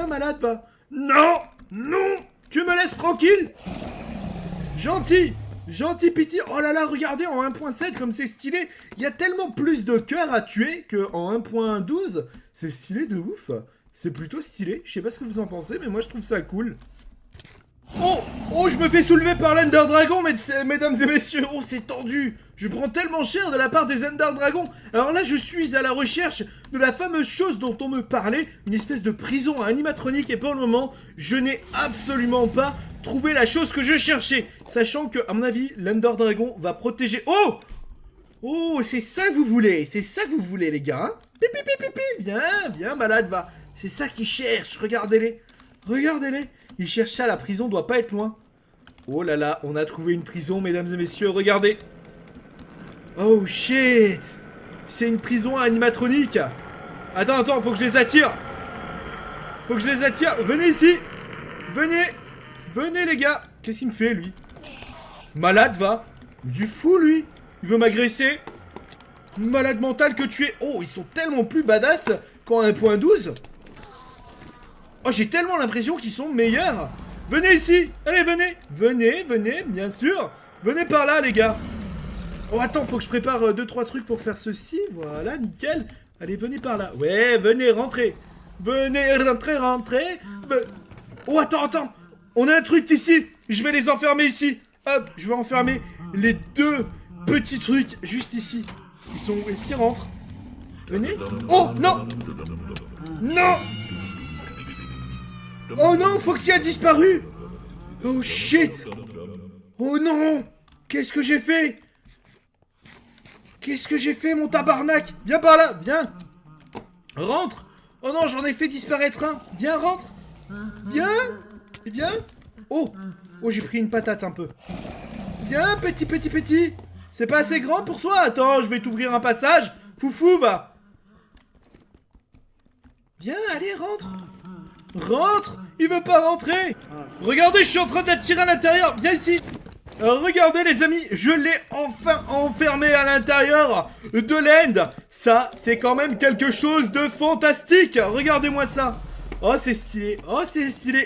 malade, va. Non. Tu me laisses tranquille. Gentil, pitié. Oh là là, regardez, en 1.7, comme c'est stylé. Il y a tellement plus de cœurs à tuer qu'en 1.12. C'est stylé de ouf. C'est plutôt stylé. Je sais pas ce que vous en pensez, mais moi, je trouve ça cool. Oh, je me fais soulever par l'Ender Dragon, mesdames et messieurs. Oh, c'est tendu. Je prends tellement cher de la part des Ender Dragons. Alors là, je suis à la recherche de la fameuse chose dont on me parlait, une espèce de prison animatronique. Et pour le moment, je n'ai absolument pas trouvé la chose que je cherchais. Sachant que, à mon avis, l'Ender Dragon va protéger... Oh, c'est ça que vous voulez. C'est ça que vous voulez, les gars. Hein? Viens, malade, va. C'est ça qu'ils cherchent. Regardez-les. Ils cherchent ça, la prison doit pas être loin. Oh là là, on a trouvé une prison, mesdames et messieurs, regardez. Oh shit. C'est une prison animatronique. Attends, faut que je les attire. Venez ici. Venez les gars. Qu'est-ce qu'il me fait, lui? Malade, va. Du fou, lui. Il veut m'agresser. Malade mental que tu es. Oh, ils sont tellement plus badass qu'en 1.12. Oh, j'ai tellement l'impression qu'ils sont meilleurs. Venez ici. Allez, venez, bien sûr. Venez par là, les gars. Oh, attends, faut que je prépare 2-3 trucs pour faire ceci. Voilà, nickel. Allez, venez par là. Ouais, venez, rentrez. Rentrez. Oh, attends. On a un truc ici. Je vais les enfermer ici. Hop, je vais enfermer les deux petits trucs juste ici. Ils sont... Est-ce qu'ils rentrent? Venez. Oh, non. Oh non, Foxy a disparu. Oh shit. Oh non. Qu'est-ce que j'ai fait, mon tabarnak? Viens par là, viens. Rentre. Oh non, j'en ai fait disparaître un. Viens, rentre. Viens. Oh, j'ai pris une patate un peu. Viens, petit. C'est pas assez grand pour toi? Attends, je vais t'ouvrir un passage. Foufou, va. Viens, allez, rentre. Il veut pas rentrer. Regardez, je suis en train d'attirer à l'intérieur. Viens ici. Regardez, les amis, je l'ai enfin enfermé à l'intérieur de l'end. Ça, c'est quand même quelque chose de fantastique. Regardez-moi ça. Oh, c'est stylé.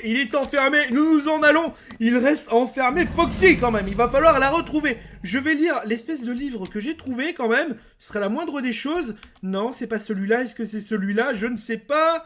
Il est enfermé. Nous en allons. Il reste enfermé. Foxy, quand même. Il va falloir la retrouver. Je vais lire l'espèce de livre que j'ai trouvé, quand même. Ce serait la moindre des choses. Non, c'est pas celui-là. Est-ce que c'est celui-là? Je ne sais pas.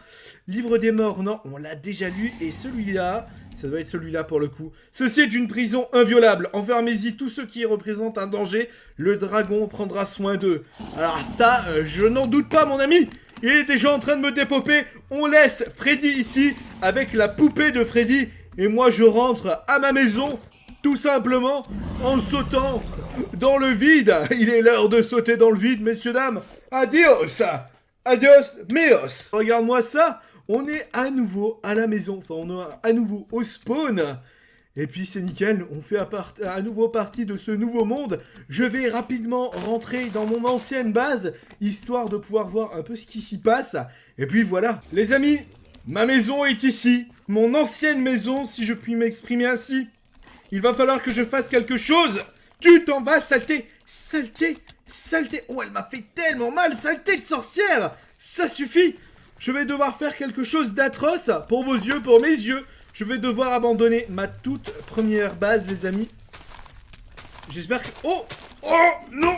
Livre des morts. Non, on l'a déjà lu. Et celui-là, Ça doit être celui-là pour le coup. Ceci est une prison inviolable. Enfermez-y tous ceux qui représentent un danger. Le dragon prendra soin d'eux. Alors ça, je n'en doute pas, mon ami. Il est déjà en train de me dépoper. On laisse Freddy ici avec la poupée de Freddy. Et moi, je rentre à ma maison, tout simplement, en sautant dans le vide. Il est l'heure de sauter dans le vide, messieurs, dames. Adios. Adios, mios. Regarde-moi ça. On est à nouveau à la maison. Enfin, on est à nouveau au spawn. Et puis c'est nickel, on fait à nouveau partie de ce nouveau monde. Je vais rapidement rentrer dans mon ancienne base, histoire de pouvoir voir un peu ce qui s'y passe. Et puis voilà. Les amis, ma maison est ici. Mon ancienne maison, si je puis m'exprimer ainsi. Il va falloir que je fasse quelque chose. Tu t'en vas, saleté. Saleté. Saleté. Oh, elle m'a fait tellement mal, saleté de sorcière. Ça suffit. Je vais devoir faire quelque chose d'atroce pour vos yeux, pour mes yeux. Je vais devoir abandonner ma toute première base, les amis. J'espère que... Oh! Oh! Non!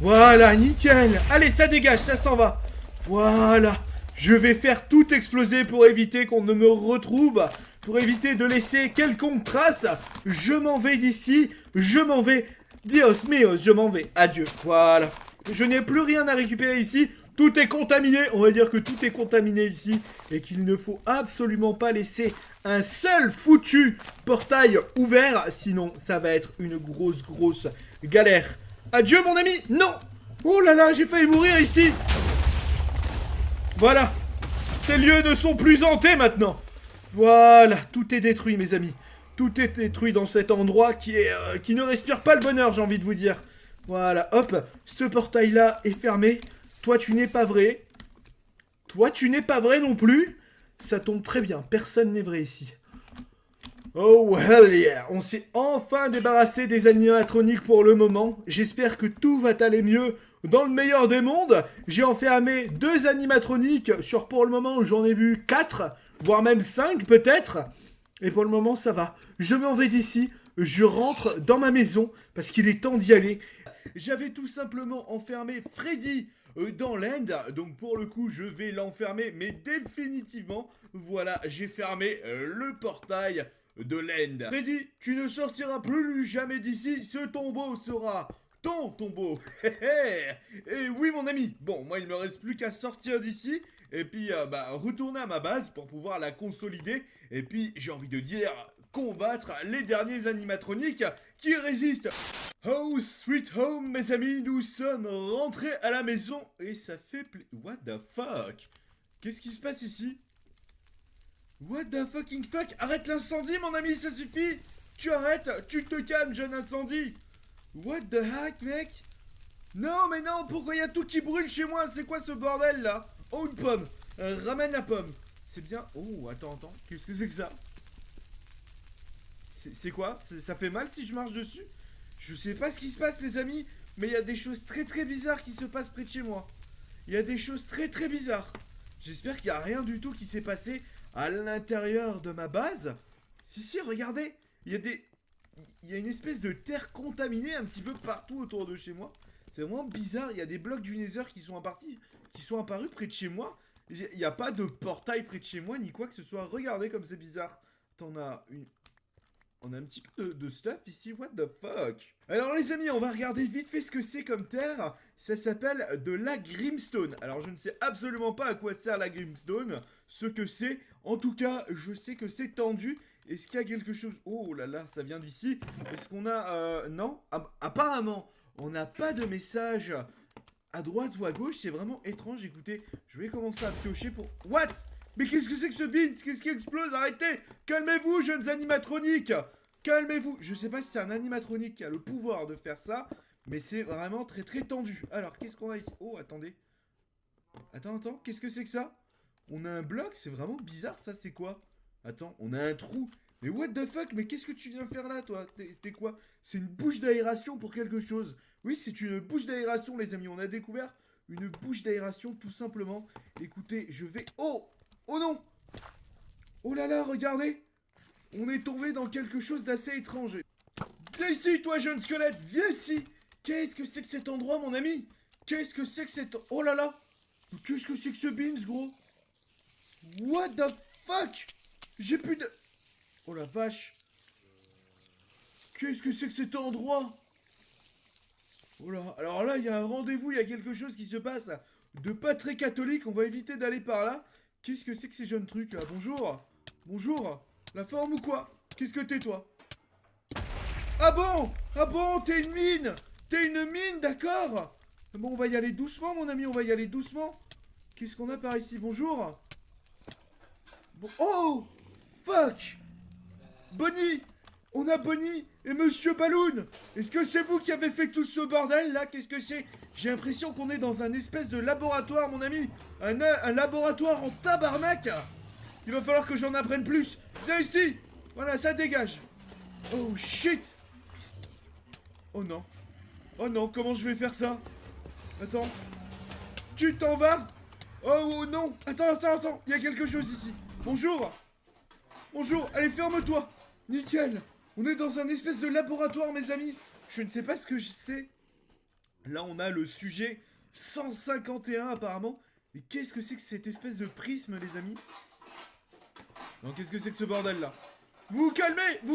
Voilà, nickel. Allez, ça dégage, ça s'en va. Voilà. Je vais faire tout exploser pour éviter qu'on ne me retrouve. Pour éviter de laisser quelconque trace. Je m'en vais d'ici. Je m'en vais. Dios míos, je m'en vais. Adieu. Voilà. Je n'ai plus rien à récupérer ici. Tout est contaminé, on va dire que tout est contaminé ici et qu'il ne faut absolument pas laisser un seul foutu portail ouvert, sinon ça va être une grosse galère. Adieu mon ami. Non. Oh là là, j'ai failli mourir ici. Voilà, ces lieux ne sont plus hantés maintenant. Voilà, tout est détruit mes amis. Tout est détruit dans cet endroit qui ne respire pas le bonheur, j'ai envie de vous dire. Voilà, hop, ce portail là est fermé. Toi, tu n'es pas vrai. Toi, tu n'es pas vrai non plus. Ça tombe très bien. Personne n'est vrai ici. Oh, hell yeah. On s'est enfin débarrassé des animatroniques pour le moment. J'espère que tout va aller mieux dans le meilleur des mondes. J'ai enfermé 2 animatroniques. Sur pour le moment, j'en ai vu 4. Voire même 5 peut-être. Et pour le moment, ça va. Je m'en vais d'ici. Je rentre dans ma maison. Parce qu'il est temps d'y aller. J'avais tout simplement enfermé Freddy dans l'end, donc pour le coup je vais l'enfermer, mais définitivement, voilà, j'ai fermé le portail de l'end. Freddy, tu ne sortiras plus jamais d'ici, ce tombeau sera ton tombeau. Et oui mon ami, bon, moi il me reste plus qu'à sortir d'ici, et puis retourner à ma base pour pouvoir la consolider, et puis j'ai envie de dire combattre les derniers animatroniques qui résistent. Oh, sweet home, mes amis, nous sommes rentrés à la maison et ça fait What the fuck? Qu'est-ce qui se passe ici? What the fucking fuck? Arrête l'incendie, mon ami, ça suffit! Tu arrêtes, tu te calmes, jeune incendie! What the heck, mec? Non, mais non, pourquoi il y a tout qui brûle chez moi? C'est quoi ce bordel, là? Oh, une pomme! Ramène la pomme! C'est bien... Oh, attends, qu'est-ce que c'est que ça? C'est quoi? Ça fait mal si je marche dessus? Je sais pas ce qui se passe les amis, mais il y a des choses très bizarres qui se passent près de chez moi. Il y a des choses très bizarres. J'espère qu'il n'y a rien du tout qui s'est passé à l'intérieur de ma base. Si, regardez, il y a une espèce de terre contaminée un petit peu partout autour de chez moi. C'est vraiment bizarre, il y a des blocs du Nether qui sont apparus près de chez moi. Il n'y a pas de portail près de chez moi, ni quoi que ce soit. Regardez comme c'est bizarre. On a un petit peu de stuff ici, what the fuck? Alors les amis, on va regarder vite fait ce que c'est comme terre. Ça s'appelle de la Grimstone. Alors je ne sais absolument pas à quoi sert la Grimstone, ce que c'est. En tout cas, je sais que c'est tendu. Est-ce qu'il y a quelque chose... Oh là là, ça vient d'ici. Est-ce qu'on a... Non, apparemment, on n'a pas de message à droite ou à gauche. C'est vraiment étrange, écoutez. Je vais commencer à piocher pour... What? Mais qu'est-ce que c'est que ce beans? Qu'est-ce qui explose? Arrêtez! Calmez-vous, jeunes animatroniques! Calmez-vous! Je sais pas si c'est un animatronique qui a le pouvoir de faire ça, mais c'est vraiment très tendu. Alors, qu'est-ce qu'on a ici? Oh, attendez. Attends, qu'est-ce que c'est que ça? On a un bloc? C'est vraiment bizarre, ça, c'est quoi? Attends, on a un trou. Mais what the fuck? Mais qu'est-ce que tu viens faire là, toi? T'es quoi? C'est une bouche d'aération pour quelque chose. Oui, c'est une bouche d'aération, les amis. On a découvert une bouche d'aération, tout simplement. Écoutez, je vais... Oh! Oh non! Oh là là, regardez! On est tombé dans quelque chose d'assez étrange. Viens ici, toi, jeune squelette! Viens ici! Qu'est-ce que c'est que cet endroit, mon ami? Qu'est-ce que c'est que cet... Oh là là! Qu'est-ce que c'est que ce beans, gros? What the fuck? J'ai plus de... Oh la vache. Qu'est-ce que c'est que cet endroit? Oh là, alors là, il y a un rendez-vous, il y a quelque chose qui se passe de pas très catholique, on va éviter d'aller par là. Qu'est-ce que c'est que ces jeunes trucs là? Bonjour. Bonjour. La forme ou quoi? Qu'est-ce que t'es toi? Ah bon? Ah bon, t'es une mine? T'es une mine, d'accord? Bon, on va y aller doucement, mon ami, on va y aller doucement. Qu'est-ce qu'on a par ici? Bonjour. Bon, oh! Fuck! Bonnie! On a Bonnie et Monsieur Balloon! Est-ce que c'est vous qui avez fait tout ce bordel là? Qu'est-ce que c'est? J'ai l'impression qu'on est dans un espèce de laboratoire, mon ami! Un laboratoire en tabarnak! Il va falloir que j'en apprenne plus! Viens ici! Voilà, ça dégage! Oh shit! Oh non! Oh non, comment je vais faire ça? Attends. Tu t'en vas? Oh non! Attends! Il y a quelque chose ici! Bonjour! Bonjour! Allez, ferme-toi! Nickel! On est dans un espèce de laboratoire, mes amis. Je ne sais pas ce que c'est. Là, on a le sujet 151, apparemment. Mais qu'est-ce que c'est que cette espèce de prisme, les amis? Non, qu'est-ce que c'est que ce bordel-là? Vous vous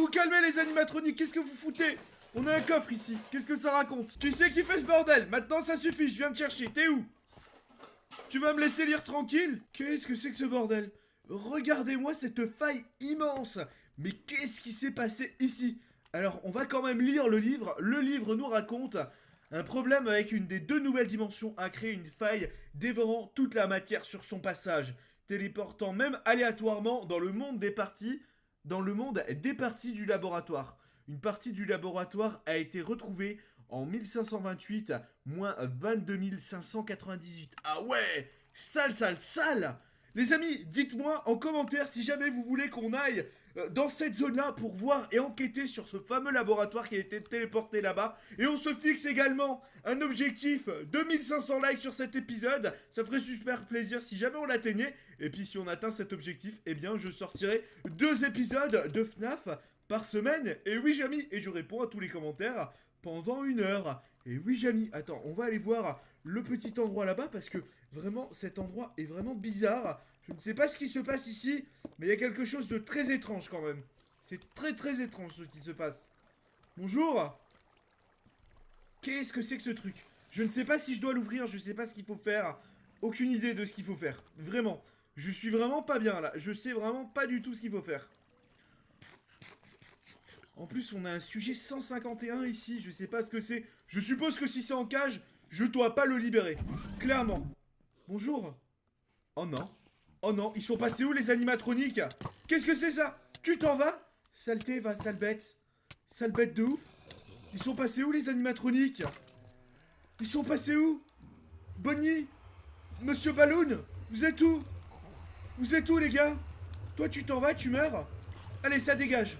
calmez, les animatroniques. Qu'est-ce que vous foutez? On a un coffre ici. Qu'est-ce que ça raconte? Qui c'est qui fait ce bordel? Maintenant, ça suffit. Je viens de chercher. T'es où? Tu vas me laisser lire tranquille? Qu'est-ce que c'est que ce bordel? Regardez-moi cette faille immense. Mais qu'est-ce qui s'est passé ici? Alors, on va quand même lire le livre. Le livre nous raconte un problème avec une des deux nouvelles dimensions a créé une faille dévorant toute la matière sur son passage, téléportant même aléatoirement dans le monde des parties du laboratoire. Une partie du laboratoire a été retrouvée en 1528, moins 22 598. Ah ouais! Sale! Les amis, dites-moi en commentaire si jamais vous voulez qu'on aille dans cette zone-là pour voir et enquêter sur ce fameux laboratoire qui a été téléporté là-bas. Et on se fixe également un objectif de 1500 likes sur cet épisode. Ça ferait super plaisir si jamais on l'atteignait. Et puis si on atteint cet objectif, eh bien je sortirai 2 épisodes de FNAF par semaine. Et oui, Jamy, et je réponds à tous les commentaires pendant 1 heure. Et oui, Jamy, attends, on va aller voir le petit endroit là-bas parce que vraiment, cet endroit est vraiment bizarre. Je ne sais pas ce qui se passe ici, mais il y a quelque chose de très étrange quand même. C'est très étrange ce qui se passe. Bonjour. Qu'est-ce que c'est que ce truc? Je ne sais pas si je dois l'ouvrir, je ne sais pas ce qu'il faut faire. Aucune idée de ce qu'il faut faire. Vraiment. Je suis vraiment pas bien là. Je sais vraiment pas du tout ce qu'il faut faire. En plus, on a un sujet 151 ici, je sais pas ce que c'est. Je suppose que si c'est en cage, je dois pas le libérer. Clairement. Bonjour. Oh non. Oh non, ils sont passés où les animatroniques? Qu'est-ce que c'est ça? Tu t'en vas? Saleté, va, sale bête. Sale bête de ouf. Ils sont passés où les animatroniques? Ils sont passés où? Bonnie? Monsieur Balloon? Vous êtes où? Vous êtes où les gars? Toi tu t'en vas, tu meurs? Allez, ça dégage.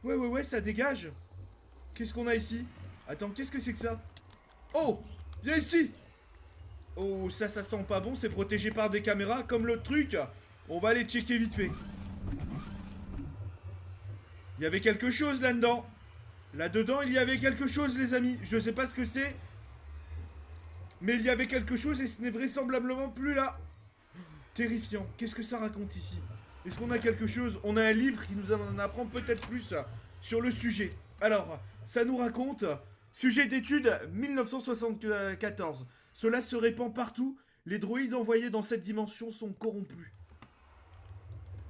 Ouais, ça dégage. Qu'est-ce qu'on a ici? Attends, qu'est-ce que c'est que ça? Oh! Viens ici! Oh, ça sent pas bon, c'est protégé par des caméras, comme l'autre truc. On va aller checker vite fait. Il y avait quelque chose là-dedans. Là-dedans, il y avait quelque chose, les amis. Je sais pas ce que c'est. Mais il y avait quelque chose et ce n'est vraisemblablement plus là. Terrifiant. Qu'est-ce que ça raconte ici? Est-ce qu'on a quelque chose? On a un livre qui nous en apprend peut-être plus sur le sujet. Alors, ça nous raconte... Sujet d'étude 1974. Cela se répand partout. Les droïdes envoyés dans cette dimension sont corrompus.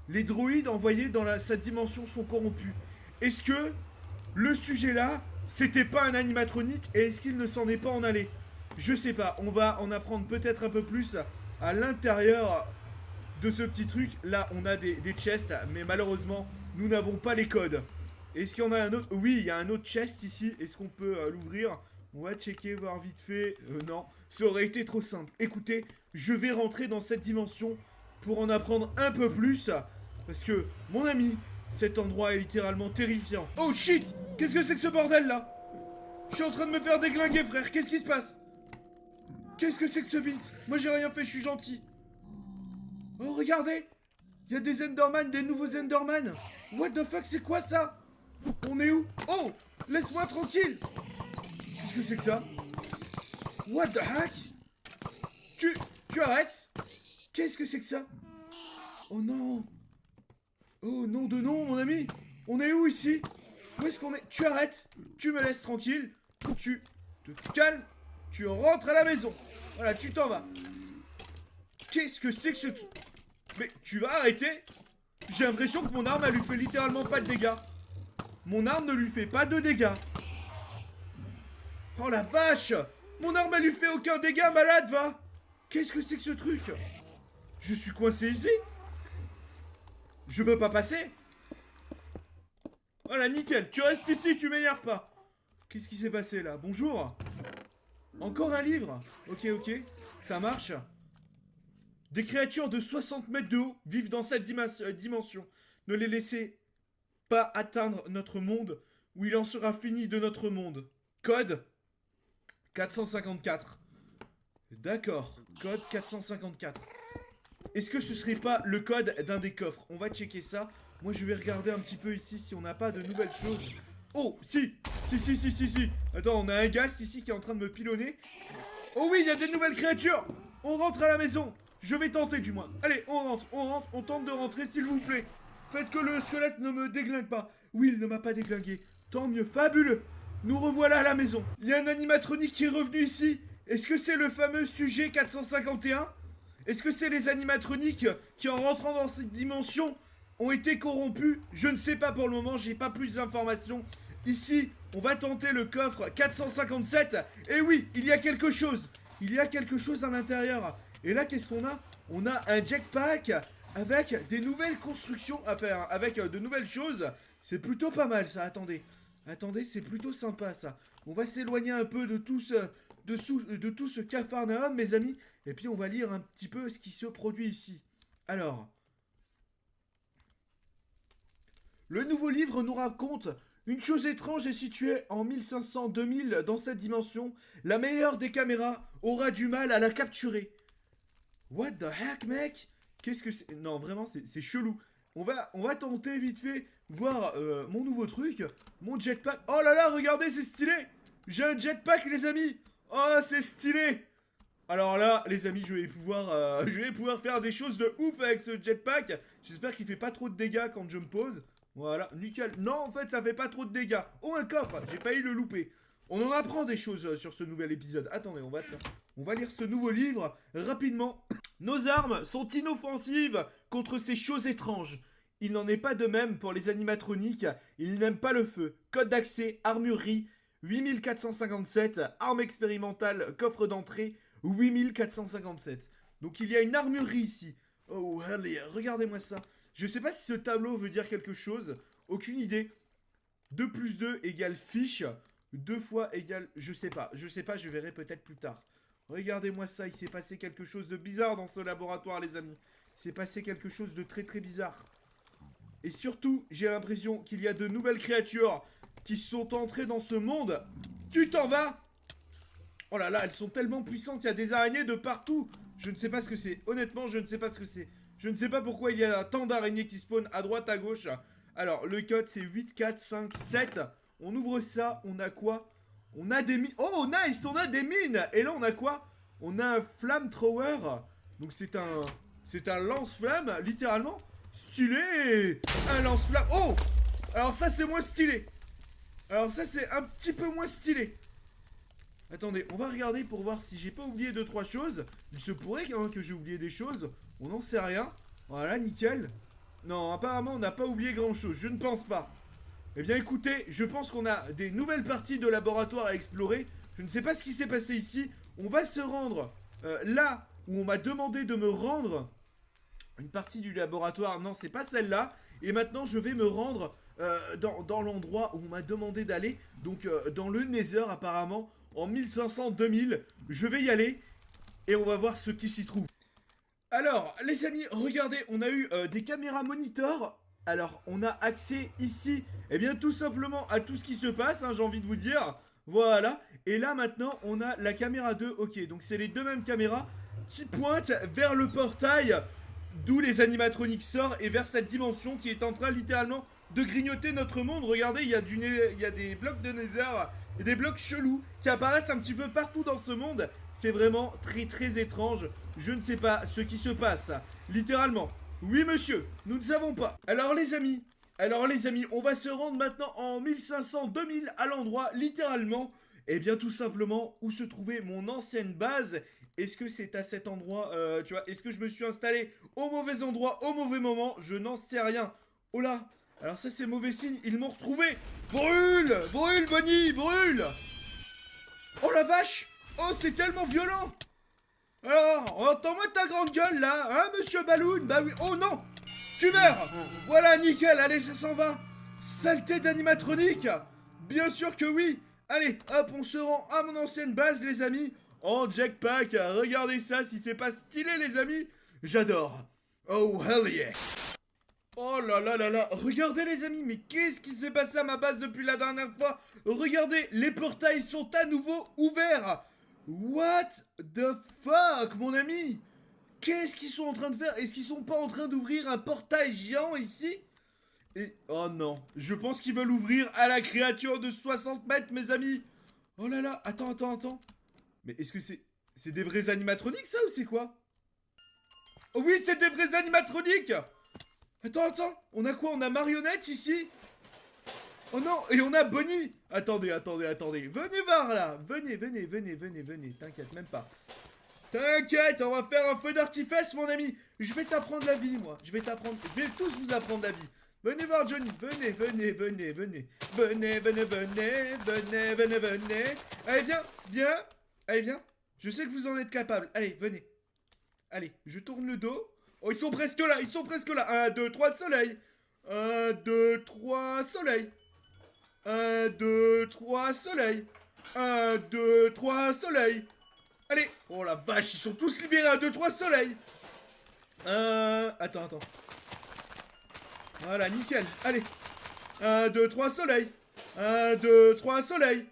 Les droïdes envoyés dans cette dimension sont corrompus. Est-ce que le sujet là, c'était pas un animatronique et est-ce qu'il ne s'en est pas en allé? Je sais pas. On va en apprendre peut-être un peu plus à l'intérieur de ce petit truc. Là, on a des chests, mais malheureusement, nous n'avons pas les codes. Est-ce qu'il y en a un autre? Oui, il y a un autre chest ici. Est-ce qu'on peut l'ouvrir? On va checker, voir vite fait. Non, ça aurait été trop simple. Écoutez, je vais rentrer dans cette dimension pour en apprendre un peu plus. Parce que, mon ami, cet endroit est littéralement terrifiant. Oh shit! Qu'est-ce que c'est que ce bordel là? Je suis en train de me faire déglinguer, frère. Qu'est-ce qui se passe? Qu'est-ce que c'est que ce bint? Moi j'ai rien fait, je suis gentil. Oh, regardez! Il y a des Enderman, des nouveaux Enderman. What the fuck, c'est quoi ça? On est où? Oh! Laisse-moi tranquille! Qu'est-ce que c'est que ça? What the heck? Tu arrêtes? Qu'est-ce que c'est que ça? Oh non! Oh, nom de nom, mon ami. On est où, ici? Où est-ce qu'on est? Tu arrêtes. Tu me laisses tranquille. Tu te calmes. Tu rentres à la maison. Voilà, tu t'en vas. Qu'est-ce que c'est que ce... Mais tu vas arrêter? J'ai l'impression que mon arme, elle lui fait littéralement pas de dégâts. Mon arme ne lui fait pas de dégâts. Oh la vache! Mon arme, elle lui fait aucun dégât, malade, va! Qu'est-ce que c'est que ce truc? Je suis coincé ici? Je peux pas passer? Voilà, nickel. Tu restes ici, tu m'énerves pas. Qu'est-ce qui s'est passé, là? Bonjour. Encore un livre? Ok, ok. Ça marche. Des créatures de 60 mètres de haut vivent dans cette dimension. Ne les laissez pas atteindre notre monde, ou il en sera fini de notre monde. Code 454. D'accord. Code 454. Est-ce que ce serait pas le code d'un des coffres? On va checker ça. Moi, je vais regarder un petit peu ici si on n'a pas de nouvelles choses. Oh, si. Si. Attends, on a un gast ici qui est en train de me pilonner. Oh oui, il y a des nouvelles créatures. On rentre à la maison. Je vais tenter du moins. Allez, on rentre. On tente de rentrer, s'il vous plaît. Faites que le squelette ne me déglingue pas. Oui, il ne m'a pas déglingué. Tant mieux, fabuleux. Nous revoilà à la maison. Il y a un animatronique qui est revenu ici. Est-ce que c'est le fameux sujet 451? Est-ce que c'est les animatroniques qui, en rentrant dans cette dimension, ont été corrompus? Je ne sais pas pour le moment, j'ai pas plus d'informations. Ici, on va tenter le coffre 457. Et oui, il y a quelque chose. Il y a quelque chose à l'intérieur. Et là, qu'est-ce qu'on a? On a un jetpack avec des nouvelles constructions à faire, avec de nouvelles choses. C'est plutôt pas mal, ça. Attendez, c'est plutôt sympa, ça. On va s'éloigner un peu de tout ce Capharnaüm, mes amis. Et puis, on va lire un petit peu ce qui se produit ici. Alors, le nouveau livre nous raconte une chose étrange est située en 1500-2000 dans cette dimension. La meilleure des caméras aura du mal à la capturer. What the heck, mec? Qu'est-ce que c'est? Non, vraiment, c'est chelou. On va tenter vite fait voir mon nouveau truc. Mon jetpack. Oh là là, regardez, c'est stylé. J'ai un jetpack, les amis. Oh, c'est stylé. Alors là, les amis, je vais pouvoir faire des choses de ouf avec ce jetpack. J'espère qu'il fait pas trop de dégâts quand je me pose. Voilà, nickel. Non, en fait, ça fait pas trop de dégâts. Oh, un coffre. J'ai failli le louper. On en apprend des choses sur ce nouvel épisode. Attendez, on va lire ce nouveau livre rapidement. Nos armes sont inoffensives contre ces choses étranges. Il n'en est pas de même pour les animatroniques. Ils n'aiment pas le feu. Code d'accès, armurerie, 8457. Arme expérimentale, coffre d'entrée, 8457. Donc il y a une armurerie ici. Oh, allez, regardez-moi ça. Je sais pas si ce tableau veut dire quelque chose. Aucune idée. 2 plus 2 égale fiche. 2 fois égale... Je sais pas, je verrai peut-être plus tard. Regardez-moi ça, il s'est passé quelque chose de bizarre dans ce laboratoire, les amis. Il s'est passé quelque chose de très très bizarre. Et surtout, j'ai l'impression qu'il y a de nouvelles créatures qui sont entrées dans ce monde. Tu t'en vas? Oh là là, elles sont tellement puissantes, il y a des araignées de partout. Je ne sais pas ce que c'est, honnêtement, je ne sais pas ce que c'est. Je ne sais pas pourquoi il y a tant d'araignées qui spawnent à droite, à gauche. Alors, le code, c'est 8457. On ouvre ça, on a quoi? On a des mines. Oh, nice, on a des mines. Et là, on a quoi? On a un flamethrower. Donc, c'est un lance-flamme, littéralement. Stylé. Un lance-flamme. Oh. Alors ça, c'est moins stylé. Alors ça, c'est un petit peu moins stylé. Attendez, on va regarder pour voir si j'ai pas oublié 2-3 choses. Il se pourrait quand même que j'ai oublié des choses. On n'en sait rien. Voilà, nickel. Non, apparemment, on n'a pas oublié grand-chose. Je ne pense pas. Eh bien, écoutez, je pense qu'on a des nouvelles parties de laboratoire à explorer. Je ne sais pas ce qui s'est passé ici. On va se rendre là où on m'a demandé de me rendre. Une partie du laboratoire, non, c'est pas celle-là. Et maintenant, je vais me rendre dans l'endroit où on m'a demandé d'aller. Donc, dans le Nether, apparemment, en 1500-2000. Je vais y aller et on va voir ce qui s'y trouve. Alors, les amis, regardez, on a eu des caméras monitor. Alors, on a accès ici, eh bien, tout simplement à tout ce qui se passe, hein, j'ai envie de vous dire. Voilà. Et là, maintenant, on a la caméra 2. Ok, donc c'est les deux mêmes caméras qui pointent vers le portail d'où les animatroniques sortent et vers cette dimension qui est en train, littéralement, de grignoter notre monde. Regardez, il y a des blocs de Nether et des blocs chelous qui apparaissent un petit peu partout dans ce monde. C'est vraiment très très étrange. Je ne sais pas ce qui se passe, littéralement. Oui, monsieur, nous ne savons pas. Alors, les amis, on va se rendre maintenant en 1500-2000 à l'endroit, littéralement, eh bien, tout simplement, où se trouvait mon ancienne base. Est-ce que c'est à cet endroit, tu vois, est-ce que je me suis installé au mauvais endroit, au mauvais moment? Je n'en sais rien. Oh là, alors ça, c'est mauvais signe, ils m'ont retrouvé. Brûle! Brûle, Bonnie, brûle! Oh la vache! Oh, c'est tellement violent! Alors, entends-moi ta grande gueule, là, hein, monsieur Balloon? Bah oui, oh non! Tu meurs! Voilà, nickel, allez, ça s'en va! Saleté d'animatronique! Bien sûr que oui! Allez, hop, on se rend à mon ancienne base, les amis! Oh, Jackpack, regardez ça, si c'est pas stylé, les amis! J'adore! Oh, hell yeah! Oh là là là là, regardez les amis, mais qu'est-ce qui s'est passé à ma base depuis la dernière fois? Regardez, les portails sont à nouveau ouverts! What the fuck, mon ami? Qu'est-ce qu'ils sont en train de faire? Est-ce qu'ils sont pas en train d'ouvrir un portail géant ici? Et... oh non, je pense qu'ils veulent ouvrir à la créature de 60 mètres, mes amis! Oh là là, attends. Mais est-ce que c'est des vrais animatroniques, ça, ou c'est quoi? Oh oui, c'est des vrais animatroniques! Attends, on a quoi? On a Marionnette ici? Oh non, et on a Bonnie! Attendez. Venez voir là! Venez. T'inquiète, même pas. T'inquiète, on va faire un feu d'artifice, mon ami! Je vais t'apprendre la vie, moi. Je vais tous vous apprendre la vie. Venez voir Johnny. Venez. Allez, viens. Allez, viens. Je sais que vous en êtes capable. Allez, venez. Allez, je tourne le dos. Oh, ils sont presque là. 1, 2, 3, soleil. 1, 2, 3, soleil. 1, 2, 3, soleil. 1, 2, 3, soleil. Allez. Oh la vache, ils sont tous libérés. 1, 2, 3, soleil. Attends. Voilà, nickel. Allez. 1, 2, 3, soleil. 1, 2, 3, soleil.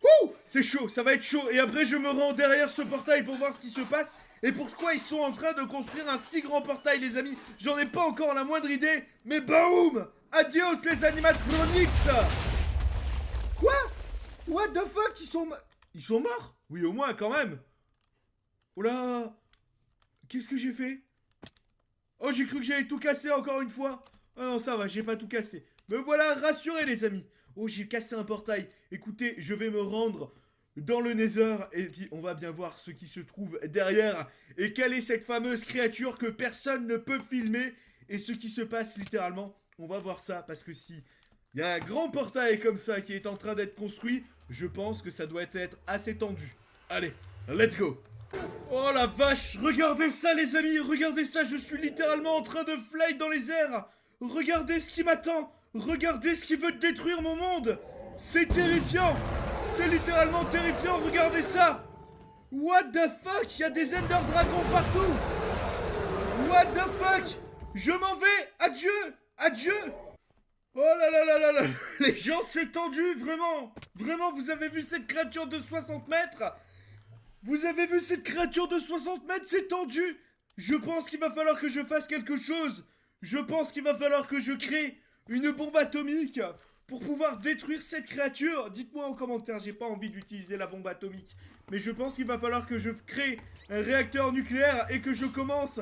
Ouh, c'est chaud, ça va être chaud. Et après, je me rends derrière ce portail pour voir ce qui se passe. Et pourquoi ils sont en train de construire un si grand portail, les amis? J'en ai pas encore la moindre idée. Mais boum! Adios, les animatronics! Quoi? What the fuck? Ils sont morts? Oui, au moins, quand même. Oh là! Qu'est-ce que j'ai fait? Oh, j'ai cru que j'allais tout casser encore une fois. Oh non, ça va, j'ai pas tout cassé. Me voilà rassuré, les amis. Oh, j'ai cassé un portail. Écoutez, je vais me rendre dans le Nether, et puis on va bien voir ce qui se trouve derrière, et quelle est cette fameuse créature que personne ne peut filmer, et ce qui se passe littéralement. On va voir ça, parce que si il y a un grand portail comme ça qui est en train d'être construit, je pense que ça doit être assez tendu. Allez, let's go! Oh la vache, regardez ça les amis, regardez ça, je suis littéralement en train de fly dans les airs. Regardez ce qui m'attend, regardez ce qui veut détruire mon monde. C'est terrifiant. C'est littéralement terrifiant, regardez ça! What the fuck? Il y a des Ender Dragons partout! What the fuck? Je m'en vais! Adieu! Oh là là! Les gens, c'est tendu, vraiment! Vraiment, vous avez vu cette créature de 60 mètres? Vous avez vu cette créature de 60 mètres? C'est tendu! Je pense qu'il va falloir que je fasse quelque chose! Je pense qu'il va falloir que je crée une bombe atomique! Pour pouvoir détruire cette créature, dites-moi en commentaire, j'ai pas envie d'utiliser la bombe atomique. Mais je pense qu'il va falloir que je crée un réacteur nucléaire et que je commence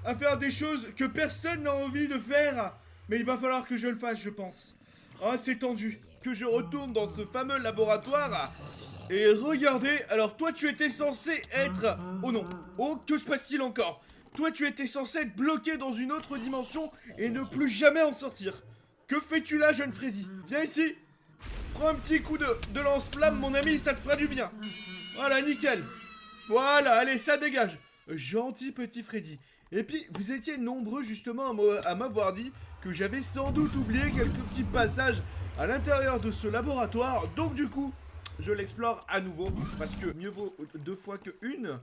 à faire des choses que personne n'a envie de faire. Mais il va falloir que je le fasse, je pense. Ah, c'est tendu. Que je retourne dans ce fameux laboratoire. Et regardez, alors toi tu étais censé être... oh non, oh que se passe-t-il encore? Toi tu étais censé être bloqué dans une autre dimension et ne plus jamais en sortir. Que fais-tu là, jeune Freddy? Viens ici. Prends un petit coup de lance-flamme, mon ami, ça te fera du bien. Voilà, nickel. Voilà, allez, ça dégage. Gentil petit Freddy. Et puis, vous étiez nombreux justement à m'avoir dit que j'avais sans doute oublié quelques petits passages à l'intérieur de ce laboratoire. Donc du coup, je l'explore à nouveau, parce que mieux vaut 2 fois que 1.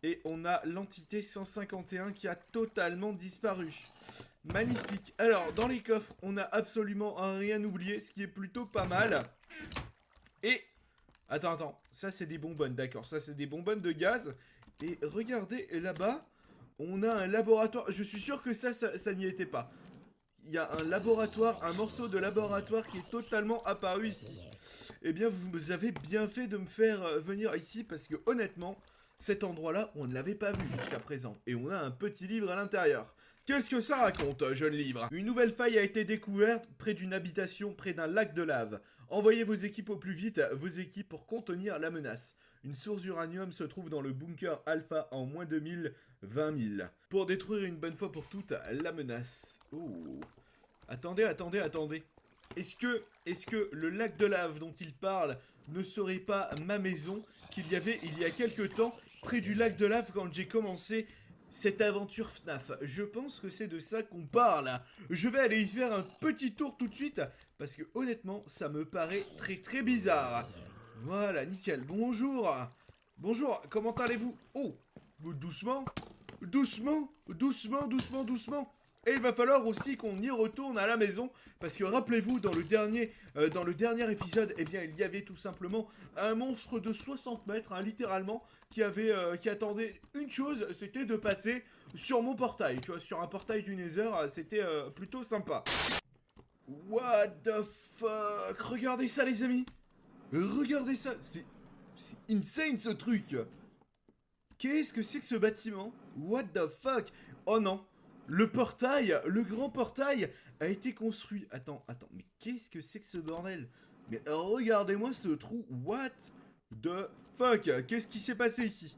Et on a l'entité 151 qui a totalement disparu. Magnifique. Alors, dans les coffres, on n'a absolument rien oublié, ce qui est plutôt pas mal. Et... attends. Ça, c'est des bonbonnes, d'accord. Ça, c'est des bonbonnes de gaz. Et regardez, là-bas, on a un laboratoire. Je suis sûr que ça n'y était pas. Il y a un laboratoire, un morceau de laboratoire qui est totalement apparu ici. Eh bien, vous avez bien fait de me faire venir ici, parce que honnêtement, Cet endroit-là, on ne l'avait pas vu jusqu'à présent. Et on a un petit livre à l'intérieur. Qu'est-ce que ça raconte, jeune livre? Une nouvelle faille a été découverte près d'une habitation, près d'un lac de lave. Envoyez vos équipes au plus vite, vos équipes pour contenir la menace. Une source d'uranium se trouve dans le bunker Alpha en moins de 20 000. Pour détruire une bonne fois pour toutes la menace. Oh. Attendez. Est-ce que le lac de lave dont il parle ne serait pas ma maison qu'il y avait il y a quelques temps près du lac de lave quand j'ai commencé cette aventure FNAF? Je pense que c'est de ça qu'on parle. Je vais aller y faire un petit tour tout de suite parce que honnêtement ça me paraît très bizarre. Voilà, nickel. Bonjour, comment allez-vous? Oh, doucement. Et il va falloir aussi qu'on y retourne à la maison, parce que rappelez-vous, dans le dernier épisode, eh bien, il y avait tout simplement un monstre de 60 mètres, hein, littéralement, qui attendait une chose, c'était de passer sur mon portail, tu vois, sur un portail du Nether, c'était plutôt sympa. What the fuck? Regardez ça, les amis! Regardez ça! C'est insane, ce truc! Qu'est-ce que c'est que ce bâtiment? What the fuck? Oh non! Le portail, le grand portail a été construit. Attends, mais qu'est-ce que c'est que ce bordel? Mais regardez-moi ce trou. What the fuck? Qu'est-ce qui s'est passé ici?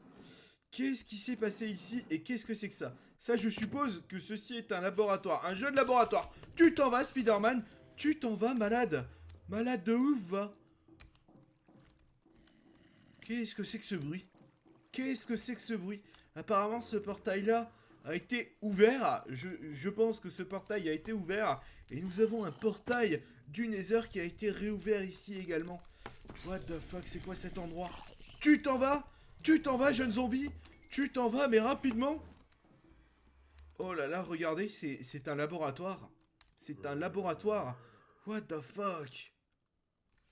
Et qu'est-ce que c'est que ça? Ça, je suppose que ceci est un laboratoire, un jeu de laboratoire. Tu t'en vas, Spider-Man? Tu t'en vas, malade? Malade de ouf, va? Qu'est-ce que c'est que ce bruit? Apparemment, ce portail-là a été ouvert. Je pense que ce portail a été ouvert. Et nous avons un portail du Nether qui a été réouvert ici également. What the fuck, c'est quoi cet endroit? Tu t'en vas, jeune zombie? Tu t'en vas, mais rapidement. Oh là là, regardez, c'est un laboratoire. What the fuck?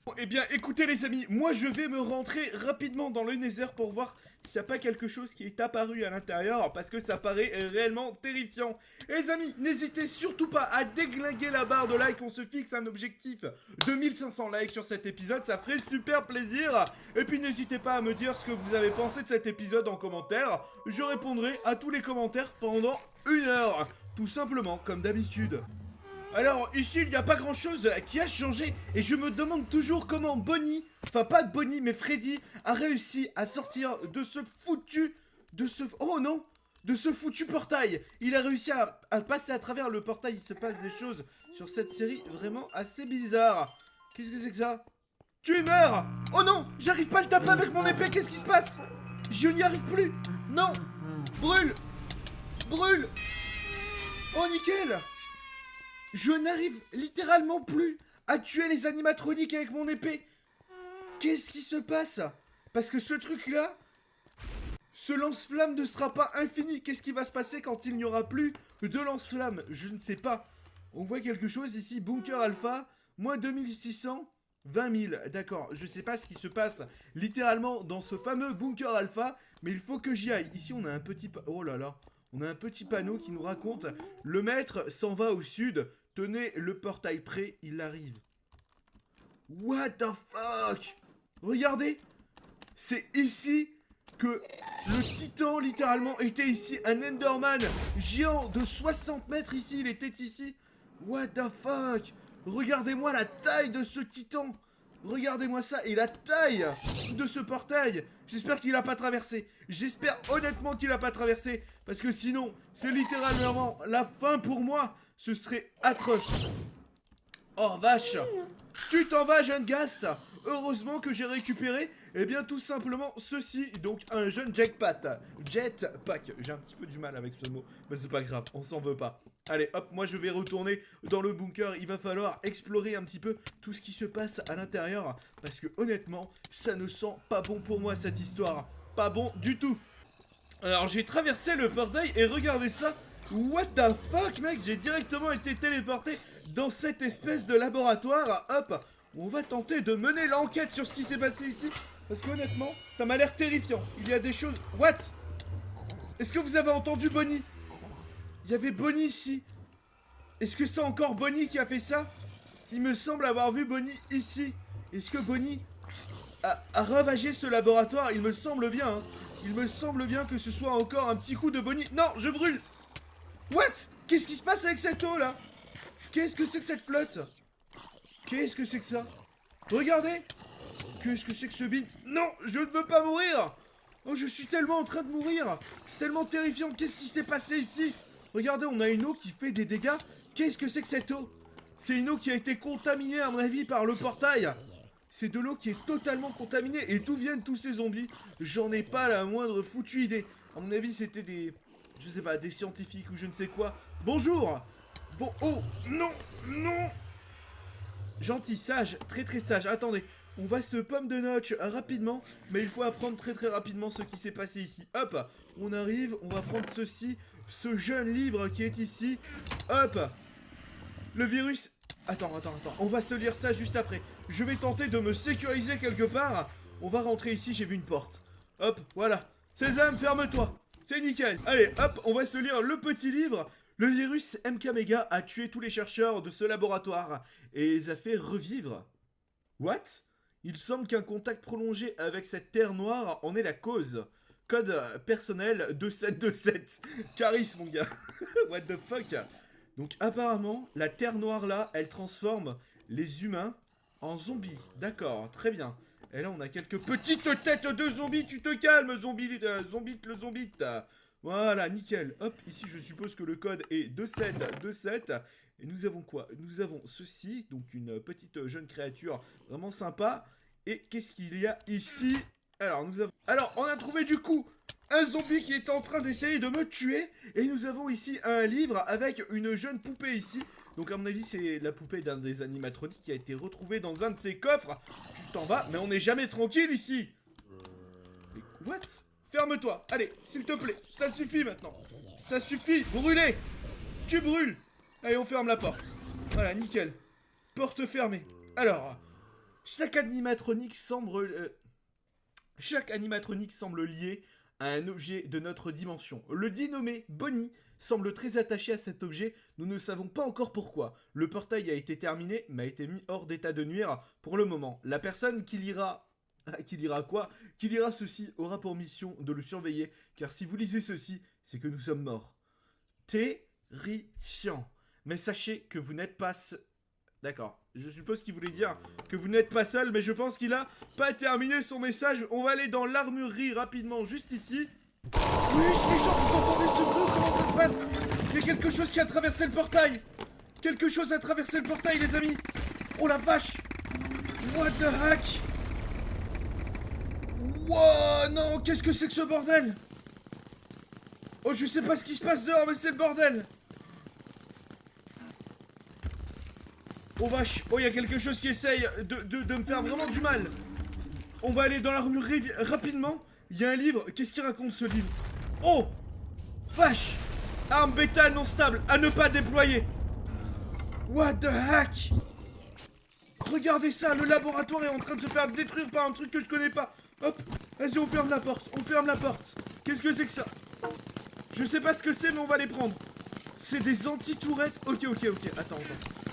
Bon, eh bien, écoutez les amis, moi je vais me rentrer rapidement dans le Nether pour voir s'il n'y a pas quelque chose qui est apparu à l'intérieur, parce que ça paraît réellement terrifiant. Et les amis, n'hésitez surtout pas à déglinguer la barre de like, on se fixe un objectif de 1500 likes sur cet épisode, ça ferait super plaisir. Et puis n'hésitez pas à me dire ce que vous avez pensé de cet épisode en commentaire, je répondrai à tous les commentaires pendant 1 heure, tout simplement, comme d'habitude. Alors, ici, il n'y a pas grand-chose qui a changé, et je me demande toujours comment Bonnie, enfin pas Bonnie, mais Freddy, a réussi à sortir de ce foutu portail. Il a réussi à passer à travers le portail, il se passe des choses sur cette série vraiment assez bizarres. Qu'est-ce que c'est que ça? Tu meurs! Oh non! J'arrive pas à le taper avec mon épée, qu'est-ce qui se passe? Je n'y arrive plus! Non! Brûle! Oh, nickel! Je n'arrive littéralement plus à tuer les animatroniques avec mon épée. Qu'est-ce qui se passe? Parce que ce truc-là, ce lance-flamme ne sera pas infini. Qu'est-ce qui va se passer quand il n'y aura plus de lance-flamme? Je ne sais pas. On voit quelque chose ici, bunker alpha, moins 2600, 20 000. D'accord, je sais pas ce qui se passe littéralement dans ce fameux bunker alpha, mais il faut que j'y aille. Ici, on a un petit... Oh là là. On a un petit panneau qui nous raconte « Le maître s'en va au sud. Tenez le portail prêt, il arrive. » What the fuck? Regardez. C'est ici que le titan, littéralement, était ici. Un Enderman géant de 60 mètres ici. Il était ici. What the fuck? Regardez-moi la taille de ce titan. Regardez-moi ça, et la taille de ce portail. J'espère qu'il n'a pas traversé. J'espère honnêtement qu'il n'a pas traversé. Parce que sinon, c'est littéralement la fin pour moi. Ce serait atroce. Oh vache. Tu t'en vas, jeune Gast. Heureusement que j'ai récupéré, eh bien tout simplement ceci. Donc un jeune jetpack. J'ai un petit peu du mal avec ce mot, mais c'est pas grave, on s'en veut pas. Allez hop, moi je vais retourner dans le bunker. Il va falloir explorer un petit peu tout ce qui se passe à l'intérieur, parce que honnêtement, ça ne sent pas bon pour moi cette histoire. Pas bon du tout. Alors j'ai traversé le portail et regardez ça. What the fuck, mec, j'ai directement été téléporté dans cette espèce de laboratoire. Hop, on va tenter de mener l'enquête sur ce qui s'est passé ici, parce qu'honnêtement, ça m'a l'air terrifiant. Il y a des choses... What? Est-ce que vous avez entendu Bonnie? Il y avait Bonnie ici. Est-ce que c'est encore Bonnie qui a fait ça? Il me semble avoir vu Bonnie ici. Est-ce que Bonnie à ravager ce laboratoire, il me semble bien. Hein. Il me semble bien que ce soit encore un petit coup de Bonnie. Non, je brûle. What? Qu'est-ce qui se passe avec cette eau là? Qu'est-ce que c'est que cette flotte? Qu'est-ce que c'est que ça? Regardez. Qu'est-ce que c'est que ce beat? Non, je ne veux pas mourir. Oh, je suis tellement en train de mourir. C'est tellement terrifiant. Qu'est-ce qui s'est passé ici? Regardez, on a une eau qui fait des dégâts. Qu'est-ce que c'est que cette eau? C'est une eau qui a été contaminée, à mon avis, par le portail. C'est de l'eau qui est totalement contaminée. Et d'où viennent tous ces zombies? J'en ai pas la moindre foutue idée. À mon avis, c'était des... je sais pas, des scientifiques ou je ne sais quoi. Bonjour. Bon, oh, non, non. Gentil, sage, très très sage. Attendez, on va se pomme de notch rapidement. Mais il faut apprendre très très rapidement ce qui s'est passé ici. Hop, on arrive, on va prendre ceci. Ce jeune livre qui est ici. Hop. Le virus... Attends. On va se lire ça juste après. Je vais tenter de me sécuriser quelque part. On va rentrer ici, j'ai vu une porte. Hop, voilà. Sésame, ferme-toi. C'est nickel. Allez, hop, on va se lire le petit livre. Le virus MKMega a tué tous les chercheurs de ce laboratoire et les a fait revivre. What? Il semble qu'un contact prolongé avec cette terre noire en est la cause. Code personnel 2727. Caris, mon gars. What the fuck? Donc apparemment, la terre noire là, elle transforme les humains en zombies. D'accord, très bien. Et là, on a quelques petites têtes de zombies. Tu te calmes, zombie, le zombie. Voilà, nickel. Hop, ici, je suppose que le code est 2727. Et nous avons quoi? Nous avons ceci, donc une petite jeune créature vraiment sympa. Et qu'est-ce qu'il y a ici? Alors, on a trouvé du coup un zombie qui est en train d'essayer de me tuer. Et nous avons ici un livre avec une jeune poupée ici. Donc à mon avis c'est la poupée d'un des animatroniques qui a été retrouvée dans un de ces coffres. Tu t'en vas, mais on n'est jamais tranquille ici. Mais what? Ferme-toi, allez, s'il te plaît, ça suffit maintenant. Ça suffit, brûlez. Tu brûles. Allez, on ferme la porte. Voilà, nickel. Porte fermée. Alors, chaque animatronique semble lié à un objet de notre dimension. Le dit nommé Bonnie semble très attaché à cet objet, nous ne savons pas encore pourquoi. Le portail a été terminé, mais a été mis hors d'état de nuire pour le moment. La personne qui lira ceci aura pour mission de le surveiller, car si vous lisez ceci, c'est que nous sommes morts. Terrifiant. Mais sachez que vous n'êtes pas... D'accord. Je suppose qu'il voulait dire que vous n'êtes pas seul, mais je pense qu'il a pas terminé son message. On va aller dans l'armurerie rapidement, juste ici. Oui, les gens, vous entendez ce bruit? Comment ça se passe? Il y a quelque chose qui a traversé le portail. Quelque chose a traversé le portail, les amis. Oh la vache. What the heck? Wow, non, qu'est-ce que c'est que ce bordel? Oh, je sais pas ce qui se passe dehors, mais c'est le bordel. Oh vache, oh il y a quelque chose qui essaye de me faire vraiment du mal. On va aller dans l'armurerie rapidement. Il y a un livre, qu'est-ce qu'il raconte ce livre? Oh vache. Arme bêta non stable, à ne pas déployer. What the heck? Regardez ça, le laboratoire est en train de se faire détruire par un truc que je connais pas. Hop, vas-y on ferme la porte, Qu'est-ce que c'est que ça? Je sais pas ce que c'est mais on va les prendre. C'est des anti-tourettes. Ok, attends.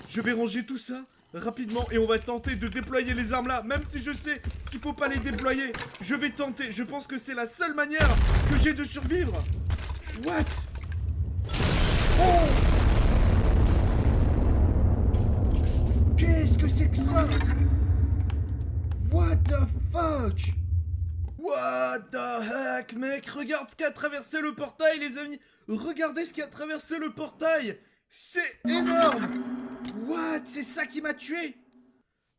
Je vais ranger tout ça rapidement et on va tenter de déployer les armes là. Même si je sais qu'il faut pas les déployer, je vais tenter. Je pense que c'est la seule manière que j'ai de survivre. What? Oh! Qu'est-ce que c'est que ça? What the fuck? What the heck, mec? Regarde ce qui a traversé le portail, les amis. Regardez ce qui a traversé le portail. C'est énorme. What? C'est ça qui m'a tué?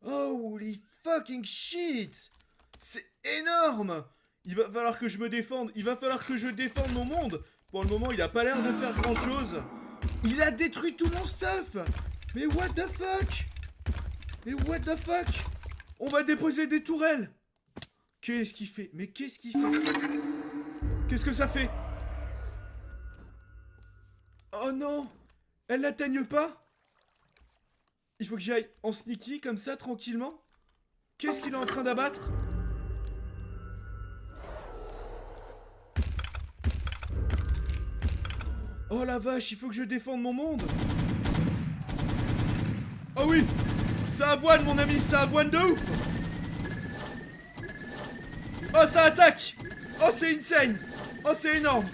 Holy fucking shit! C'est énorme! Il va falloir que je me défende. Il va falloir que je défende mon monde. Pour le moment, il a pas l'air de faire grand chose. Il a détruit tout mon stuff! Mais what the fuck? On va déposer des tourelles. Qu'est-ce qu'il fait? Mais qu'est-ce qu'il fait? Qu'est-ce que ça fait? Oh non! Elle l'atteigne pas? Il faut que j'aille en sneaky, comme ça, tranquillement. Qu'est-ce qu'il est en train d'abattre? Oh la vache, il faut que je défende mon monde. Oh oui, ça avoine mon ami, ça avoine de ouf. Oh, ça attaque! Oh, c'est insane! Oh, c'est énorme!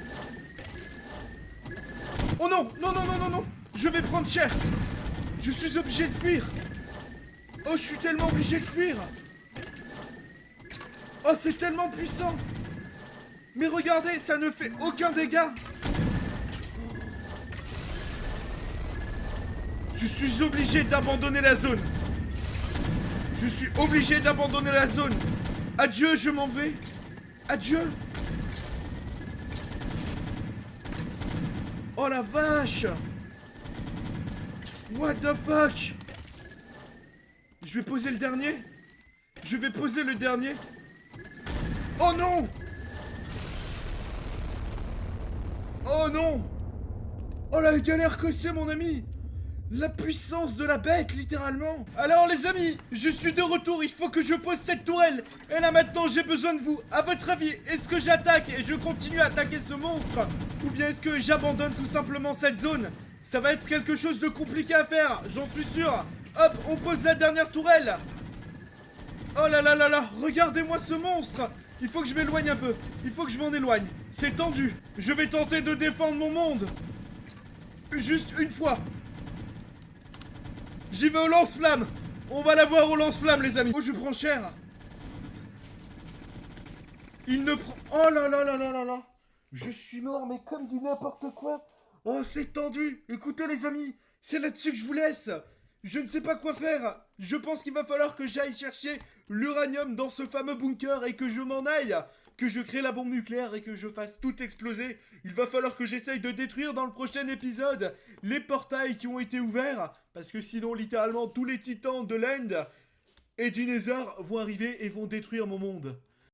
Oh non! Non, non, non, non, non! Je vais prendre cher! Je suis obligé de fuir! Oh, je suis tellement obligé de fuir! Oh, c'est tellement puissant! Mais regardez, ça ne fait aucun dégât! Je suis obligé d'abandonner la zone! Je suis obligé d'abandonner la zone! Adieu, je m'en vais! Adieu! Oh la vache! What the fuck? Je vais poser le dernier? Je vais poser le dernier? Oh non! Oh non! Oh la galère que c'est, mon ami! La puissance de la bête, littéralement! Alors les amis, je suis de retour, il faut que je pose cette tourelle! Et là maintenant, j'ai besoin de vous! À votre avis, est-ce que j'attaque et je continue à attaquer ce monstre? Ou bien est-ce que j'abandonne tout simplement cette zone? Ça va être quelque chose de compliqué à faire, j'en suis sûr! Hop, on pose la dernière tourelle! Oh là là là là, regardez-moi ce monstre! Il faut que je m'éloigne un peu, il faut que je m'en éloigne. C'est tendu, je vais tenter de défendre mon monde! Juste une fois! J'y vais au lance-flamme! On va la voir au lance-flamme, les amis! Oh, je prends cher! Il ne prend... Oh là là là là là là! Je suis mort, mais comme du n'importe quoi! Oh, c'est tendu! Écoutez, les amis, c'est là-dessus que je vous laisse! Je ne sais pas quoi faire! Je pense qu'il va falloir que j'aille chercher l'uranium dans ce fameux bunker et que je m'en aille! Que je crée la bombe nucléaire et que je fasse tout exploser. Il va falloir que j'essaye de détruire dans le prochain épisode les portails qui ont été ouverts. Parce que sinon, littéralement, tous les titans de l'End et du Nether vont arriver et vont détruire mon monde.